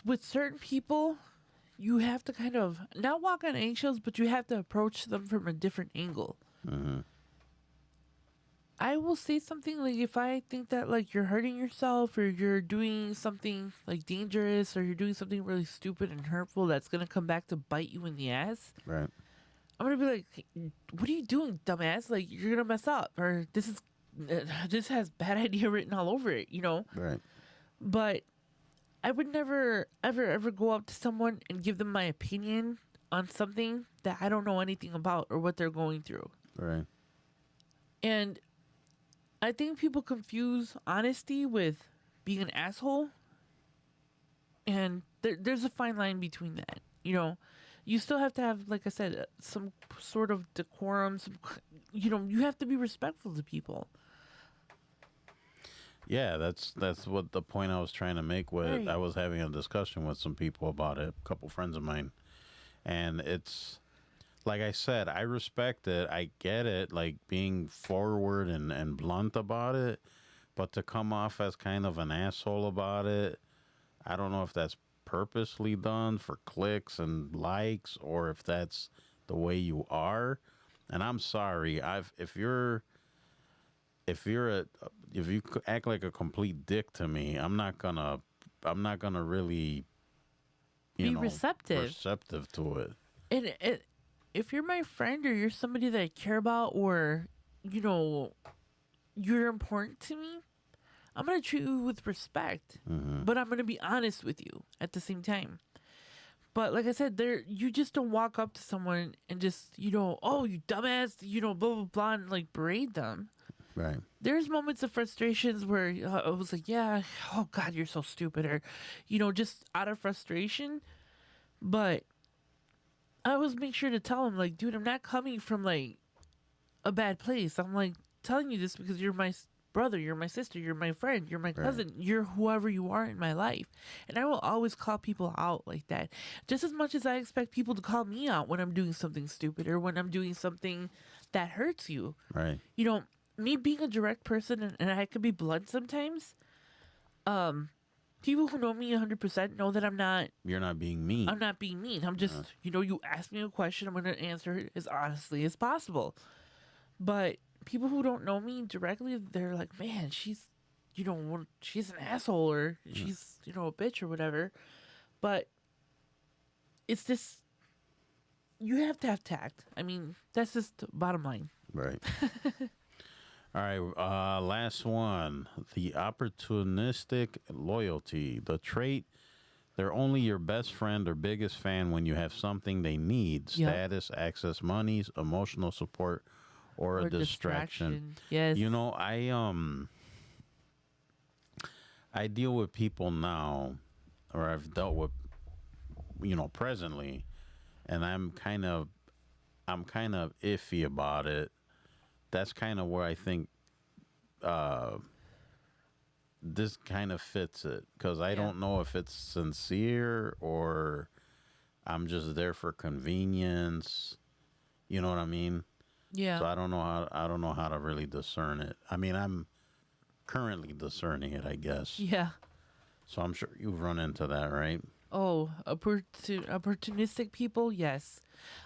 [SPEAKER 4] with certain people, you have to kind of not walk on eggshells, but you have to approach them from a different angle.
[SPEAKER 3] Hmm.
[SPEAKER 4] I will say something like if I think that like you're hurting yourself or you're doing something like dangerous or you're doing something really stupid and hurtful that's gonna come back to bite you in the ass,
[SPEAKER 3] Right.
[SPEAKER 4] I'm gonna be like, "Hey, what are you doing, dumbass? Like you're gonna mess up, or this has bad idea written all over it, you know."
[SPEAKER 3] Right.
[SPEAKER 4] But I would never ever go up to someone and give them my opinion on something that I don't know anything about or what they're going through.
[SPEAKER 3] Right.
[SPEAKER 4] And I think people confuse honesty with being an asshole. And there's a fine line between that. You know, you still have to have, like I said, some sort of decorum. You have to be respectful to people.
[SPEAKER 3] Yeah, that's what the point I was trying to make with.
[SPEAKER 4] Right.
[SPEAKER 3] I was having a discussion with some people about it, a couple friends of mine, and it's like I said, I respect it, I get it, like being forward and blunt about it, but to come off as kind of an asshole about it, I don't know if that's purposely done for clicks and likes or if that's the way you are. And I'm sorry, if you act like a complete dick to me, I'm not gonna really,
[SPEAKER 4] Be receptive.
[SPEAKER 3] receptive to it.
[SPEAKER 4] And if you're my friend or you're somebody that I care about or, you know, you're important to me, I'm going to treat you with respect. But I'm going to be honest with you at the same time. But like I said, you just don't walk up to someone and just, oh, you dumbass, blah, blah, blah, and like berate them.
[SPEAKER 3] Right.
[SPEAKER 4] There's moments of frustrations where I was like, yeah, oh God, you're so stupid. Or, just out of frustration. But I always make sure to tell him, like, dude, I'm not coming from, like, a bad place. I'm, like, telling you this because you're my brother, you're my sister, you're my friend, you're my cousin, you're whoever you are in my life. And I will always call people out like that. Just as much as I expect people to call me out when I'm doing something stupid or when I'm doing something that hurts you.
[SPEAKER 3] Right.
[SPEAKER 4] Me being a direct person, and I could be blunt sometimes, people who know me 100% know that
[SPEAKER 3] You're not being mean.
[SPEAKER 4] I'm not being mean. I'm just, you ask me a question, I'm going to answer it as honestly as possible. But people who don't know me directly, they're like, man, she's an asshole or she's, a bitch or whatever. But it's this, you have to have tact. I mean, that's just the bottom line.
[SPEAKER 3] Right. All right, last one. The opportunistic loyalty. The trait, they're only your best friend or biggest fan when you have something they need.
[SPEAKER 4] Yep.
[SPEAKER 3] Status, access, monies, emotional support, or a distraction.
[SPEAKER 4] Yes.
[SPEAKER 3] I deal with people now, or I've dealt with, presently, and I'm kind of iffy about it. That's kind of where I think this kind of fits it because I don't know if it's sincere or I'm just there for convenience. You know what I mean?
[SPEAKER 4] Yeah.
[SPEAKER 3] So I don't know how to really discern it. I mean, I'm currently discerning it, I guess.
[SPEAKER 4] Yeah.
[SPEAKER 3] So I'm sure you've run into that, right?
[SPEAKER 4] Oh, opportunistic people? Yes.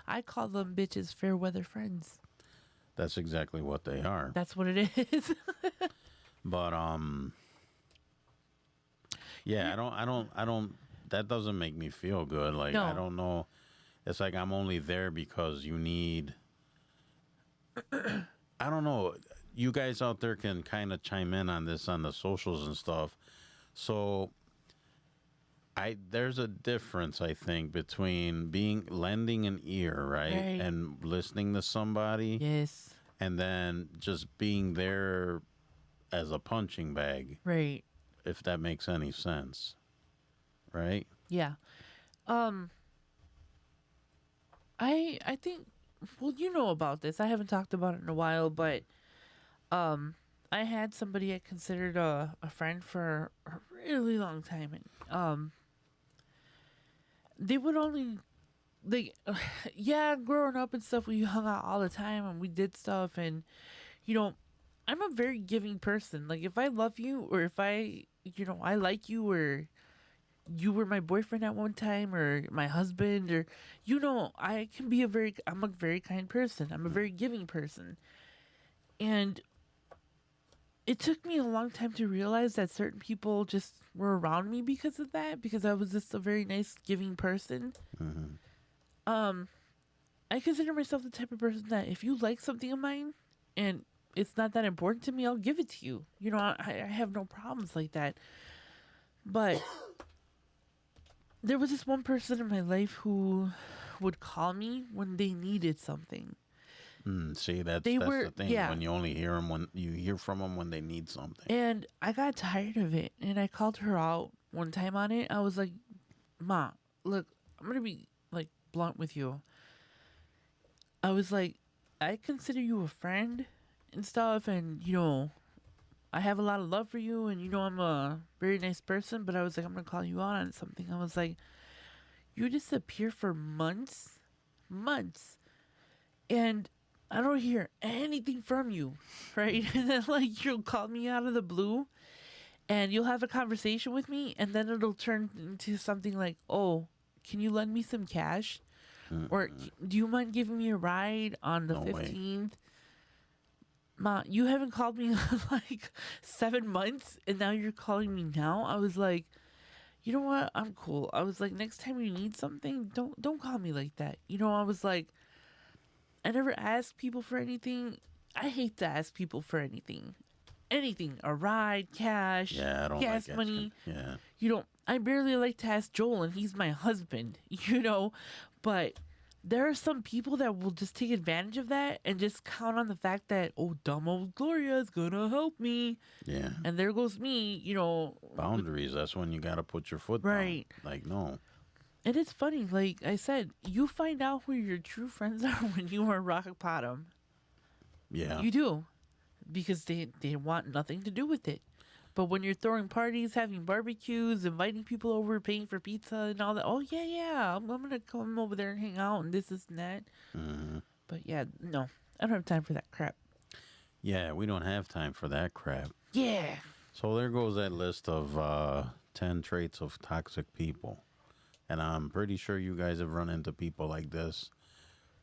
[SPEAKER 4] I call them bitches fair weather friends.
[SPEAKER 3] That's exactly what they are.
[SPEAKER 4] That's what it is.
[SPEAKER 3] But yeah, I don't that doesn't make me feel good. Like I
[SPEAKER 4] No.
[SPEAKER 3] don't know. It's like I'm only there because you need I don't know. You guys out there can kind of chime in on this on the socials and stuff. So there's a difference I think between lending an ear, right?
[SPEAKER 4] Right.
[SPEAKER 3] And listening to somebody
[SPEAKER 4] Yes.
[SPEAKER 3] and then just being there as a punching bag,
[SPEAKER 4] Right.
[SPEAKER 3] if that makes any sense. Right?
[SPEAKER 4] Yeah. Um I think, well, you know about this. I haven't talked about it in a while, but I had somebody I considered a friend for a really long time, and they would only, like, yeah, growing up and stuff, we hung out all the time and we did stuff, and you know, I'm a very giving person. Like, if I love you, or if I like you, or you were my boyfriend at one time, or my husband, or I'm a very kind person. I'm a very giving person. And it took me a long time to realize that certain people just were around me because of that, because I was just a very nice giving person.
[SPEAKER 3] Mm-hmm.
[SPEAKER 4] I consider myself the type of person that if you like something of mine and it's not that important to me, I'll give it to you. I have no problems like that. But there was this one person in my life who would call me when they needed something.
[SPEAKER 3] See, that's
[SPEAKER 4] They
[SPEAKER 3] that's
[SPEAKER 4] were-
[SPEAKER 3] the thing.
[SPEAKER 4] yeah.
[SPEAKER 3] When you only hear them when you hear from them when they need something.
[SPEAKER 4] And I got tired of it. And I called her out one time on it. I was like, Ma, look, I'm going to be like blunt with you. I was like, I consider you a friend and stuff. And, I have a lot of love for you. And, I'm a very nice person. But I was like, I'm going to call you out on something. I was like, you disappear for months. Months. And I don't hear anything from you, right? And then, like, you'll call me out of the blue and you'll have a conversation with me, and then it'll turn into something like, oh, can you lend me some cash? Or do you mind giving me a ride on the
[SPEAKER 3] No way.
[SPEAKER 4] 15th? Ma, you haven't called me in like 7 months, and now you're calling me now? I was like, you know what? I'm cool. I was like, next time you need something, don't call me like that. I was like, I never ask people for anything. I hate to ask people for anything. Anything. A ride, cash,
[SPEAKER 3] Yeah, I don't
[SPEAKER 4] gas
[SPEAKER 3] like
[SPEAKER 4] money.
[SPEAKER 3] asking. Yeah.
[SPEAKER 4] I barely like to ask Joel, and he's my husband, But there are some people that will just take advantage of that and just count on the fact that, oh, dumb old Gloria is gonna help me.
[SPEAKER 3] Yeah.
[SPEAKER 4] And there goes me,
[SPEAKER 3] Boundaries. That's when you got to put your foot
[SPEAKER 4] Right.
[SPEAKER 3] down. Like, no.
[SPEAKER 4] And it's funny, like I said, you find out who your true friends are when you are rock bottom.
[SPEAKER 3] Yeah.
[SPEAKER 4] You do. Because they want nothing to do with it. But when you're throwing parties, having barbecues, inviting people over, paying for pizza and all that, oh, yeah, I'm going to come over there and hang out and this and that.
[SPEAKER 3] Mm-hmm.
[SPEAKER 4] But yeah, no, I don't have time for that crap.
[SPEAKER 3] Yeah, we don't have time for that crap.
[SPEAKER 4] Yeah.
[SPEAKER 3] So there goes that list of 10 traits of toxic people. And I'm pretty sure you guys have run into people like this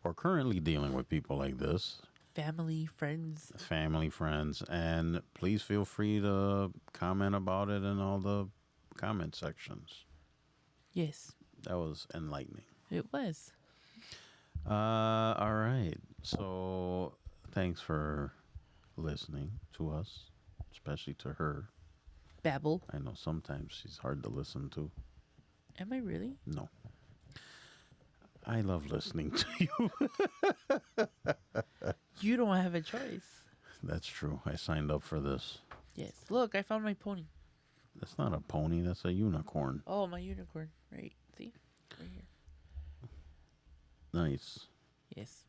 [SPEAKER 3] or currently dealing with people like this.
[SPEAKER 4] Family, friends.
[SPEAKER 3] Family, friends. And please feel free to comment about it in all the comment sections.
[SPEAKER 4] Yes,
[SPEAKER 3] That was enlightening.
[SPEAKER 4] it was.
[SPEAKER 3] All right. So thanks for listening to us, especially to her.
[SPEAKER 4] Babble.
[SPEAKER 3] I know sometimes she's hard to listen to.
[SPEAKER 4] Am I really?
[SPEAKER 3] No. I love listening to you.
[SPEAKER 4] You don't have a choice.
[SPEAKER 3] That's true. I signed up for this.
[SPEAKER 4] Yes. Look, I found my pony.
[SPEAKER 3] That's not a pony. That's a unicorn.
[SPEAKER 4] Oh, my unicorn. Right. See? Right here.
[SPEAKER 3] Nice.
[SPEAKER 4] Yes.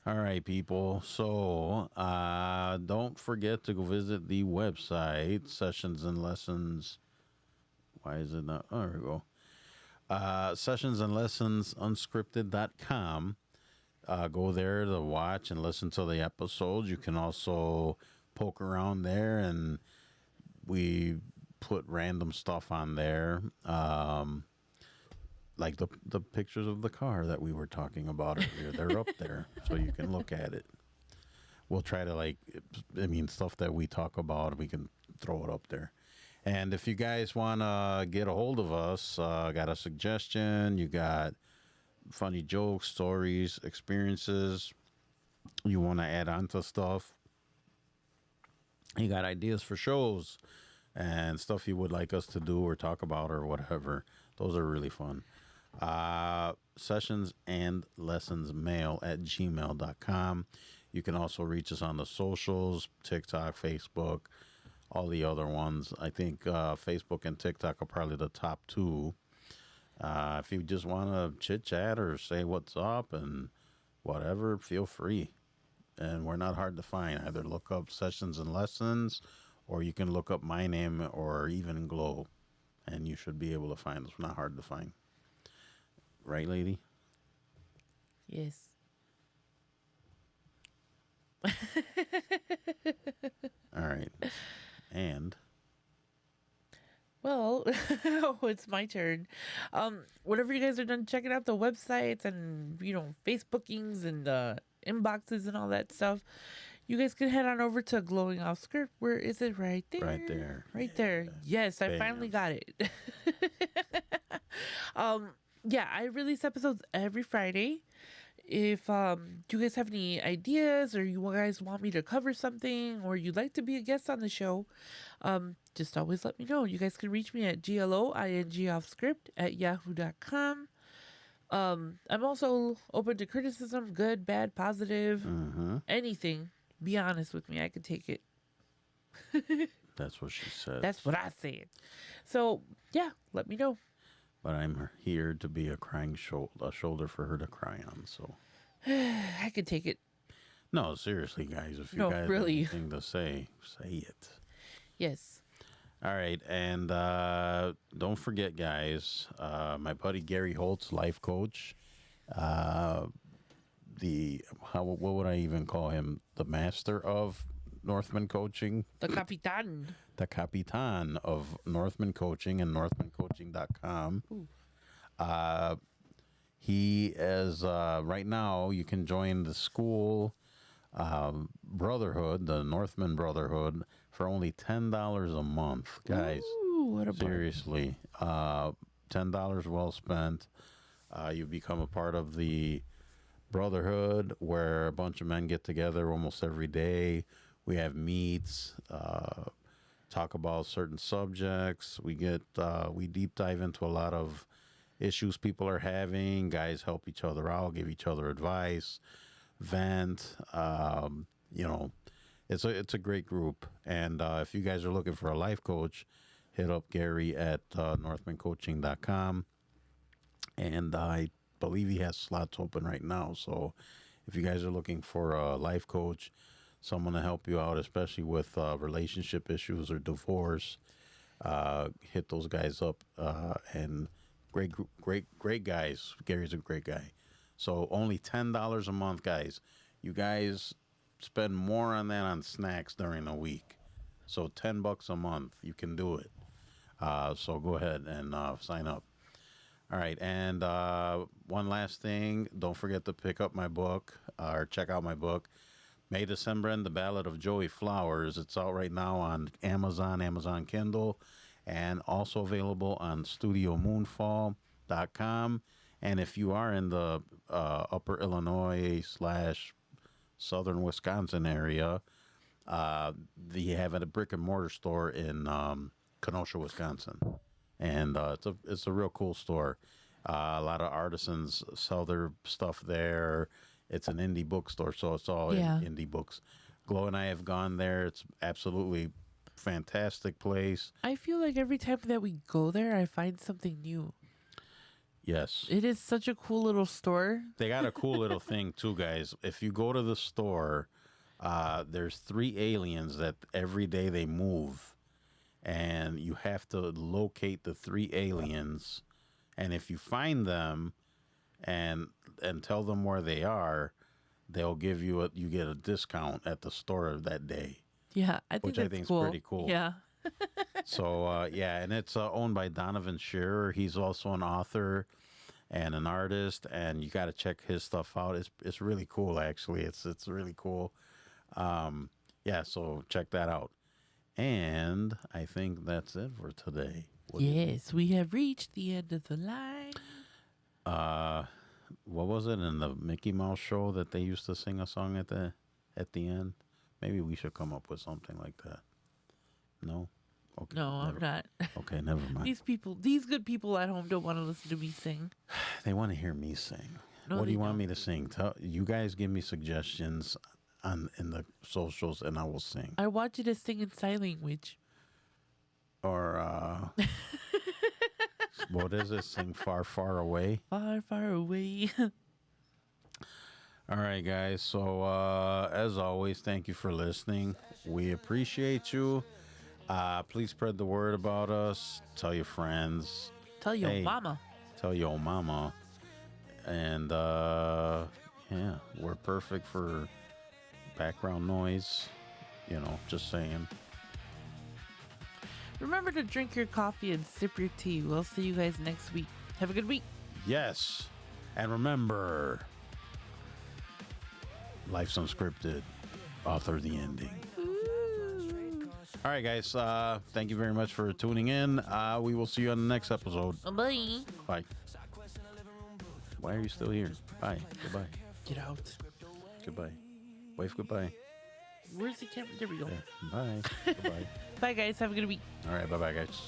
[SPEAKER 3] All right, people. So don't forget to go visit the website, Sessions and Lessons. Why is it not? Oh, there we go. Sessions and Lessons Unscripted.com. Go there to watch and listen to the episodes. You can also poke around there, and we put random stuff on there. Like the pictures of the car that we were talking about earlier. They're up there, so you can look at it. We'll try to stuff that we talk about, we can throw it up there. And if you guys want to get a hold of us, got a suggestion, you got funny jokes, stories, experiences, you want to add on to stuff, you got ideas for shows and stuff you would like us to do or talk about or whatever, those are really fun. Sessions and lessons mail at gmail.com. You can also reach us on the socials, TikTok, Facebook, all the other ones. I think Facebook and TikTok are probably the top two. If you just want to chit chat or say what's up and whatever, feel free. And we're not hard to find. Either look up Sessions and Lessons, or you can look up my name or even Glow, and you should be able to find us. We're not hard to find. Right, lady?
[SPEAKER 4] Yes.
[SPEAKER 3] All right. And
[SPEAKER 4] Well, it's my turn. Whenever you guys are done checking out the websites and, Facebookings and inboxes and all that stuff, you guys can head on over to Glowing Off Script. Where is it? Right there.
[SPEAKER 3] Right there.
[SPEAKER 4] Right there. Yes, I
[SPEAKER 3] Bam.
[SPEAKER 4] finally got it. Yeah, I release episodes every Friday. If you guys have any ideas or you guys want me to cover something or you'd like to be a guest on the show, just always let me know. You guys can reach me at gloingoffscript@yahoo.com. I'm also open to criticism, good, bad, positive, anything. Be honest with me. I could take it.
[SPEAKER 3] That's what she said.
[SPEAKER 4] That's what I said. So, yeah, let me know.
[SPEAKER 3] But I'm here to be a crying shoulder for her to cry on. So
[SPEAKER 4] I could take it.
[SPEAKER 3] no, seriously, guys. If you
[SPEAKER 4] No,
[SPEAKER 3] guys
[SPEAKER 4] really.
[SPEAKER 3] have anything to say it.
[SPEAKER 4] Yes.
[SPEAKER 3] All right, and don't forget, guys. My buddy Gary Holtz, life coach. What would I even call him? The master of Northman coaching.
[SPEAKER 4] The Capitan.
[SPEAKER 3] The Capitan of Northman Coaching and NorthmanCoaching.com. He is, right now, you can join the school brotherhood, the Northman Brotherhood, for only $10 a month. Guys,
[SPEAKER 4] Ooh, what a bargain.
[SPEAKER 3] seriously, $10 well spent. You become a part of the brotherhood where a bunch of men get together almost every day. We have meets, talk about certain subjects. We deep dive into a lot of issues people are having. Guys help each other out, give each other advice, vent. It's a great group. And if you guys are looking for a life coach, hit up Gary at NorthmanCoaching.com. And I believe he has slots open right now. So if you guys are looking for a life coach, someone to help you out, especially with relationship issues or divorce, hit those guys up. And great guys. Gary's a great guy. So only $10 a month, guys. You guys spend more on that on snacks during the week. So $10 a month, you can do it. So go ahead and sign up. All right, and one last thing. Don't forget to pick up my book or check out my book, May December and the Ballad of Joey Flowers. It's out right now on Amazon Kindle, and also available on StudioMoonfall.com. And if you are in the upper Illinois / southern Wisconsin area, they have a brick and mortar store in Kenosha, Wisconsin. And it's a real cool store. A lot of artisans sell their stuff there. It's an indie bookstore, so it's all indie books. Glow and I have gone there. It's absolutely fantastic place.
[SPEAKER 4] I feel like every time that we go there, I find something new.
[SPEAKER 3] Yes.
[SPEAKER 4] It is such a cool little store.
[SPEAKER 3] They got a cool little thing too, guys. If you go to the store, there's 3 aliens that every day they move, and you have to locate the 3 aliens. And if you find them, and tell them where they are, they'll give you you get a discount at the store that day.
[SPEAKER 4] Yeah, I think
[SPEAKER 3] Which
[SPEAKER 4] that's
[SPEAKER 3] I think is
[SPEAKER 4] cool.
[SPEAKER 3] pretty cool.
[SPEAKER 4] Yeah.
[SPEAKER 3] So yeah, and it's owned by Donovan Shearer. He's also an author and an artist, and you got to check his stuff out. It's really cool, actually. It's really cool. Yeah, so check that out. And I think that's it for today.
[SPEAKER 4] Yes, we have reached the end of the line.
[SPEAKER 3] What was it in the Mickey Mouse show that they used to sing a song at the end? Maybe we should come up with something like that. No? Okay.
[SPEAKER 4] No, I'm not.
[SPEAKER 3] Okay, never mind.
[SPEAKER 4] These good people at home don't want to listen to me sing.
[SPEAKER 3] They want to hear me sing.
[SPEAKER 4] No,
[SPEAKER 3] What do
[SPEAKER 4] they
[SPEAKER 3] you want
[SPEAKER 4] don't.
[SPEAKER 3] me to sing? You guys give me suggestions in the socials, and I will sing.
[SPEAKER 4] I want you to sing in sign language.
[SPEAKER 3] Or what is it? Sing Far, Far Away.
[SPEAKER 4] Far, far away.
[SPEAKER 3] All right, guys. So as always, thank you for listening. We appreciate you. Please spread the word about us. Tell your friends.
[SPEAKER 4] Tell your
[SPEAKER 3] Hey.
[SPEAKER 4] mama.
[SPEAKER 3] Tell your mama. And yeah, we're perfect for background noise. Just saying.
[SPEAKER 4] Remember to drink your coffee and sip your tea. We'll see you guys next week. Have a good week.
[SPEAKER 3] Yes. And remember, life's unscripted. Author the ending. All right, guys. Thank you very much for tuning in. We will see you on the next episode.
[SPEAKER 4] Bye.
[SPEAKER 3] Bye. Why are you still here? Bye. Goodbye.
[SPEAKER 4] Get out.
[SPEAKER 3] Goodbye. Wave goodbye.
[SPEAKER 4] Where's the camera? There we go.
[SPEAKER 3] Yeah. Bye. Goodbye.
[SPEAKER 4] Bye, guys. Have a good week.
[SPEAKER 3] All right. Bye-bye, guys.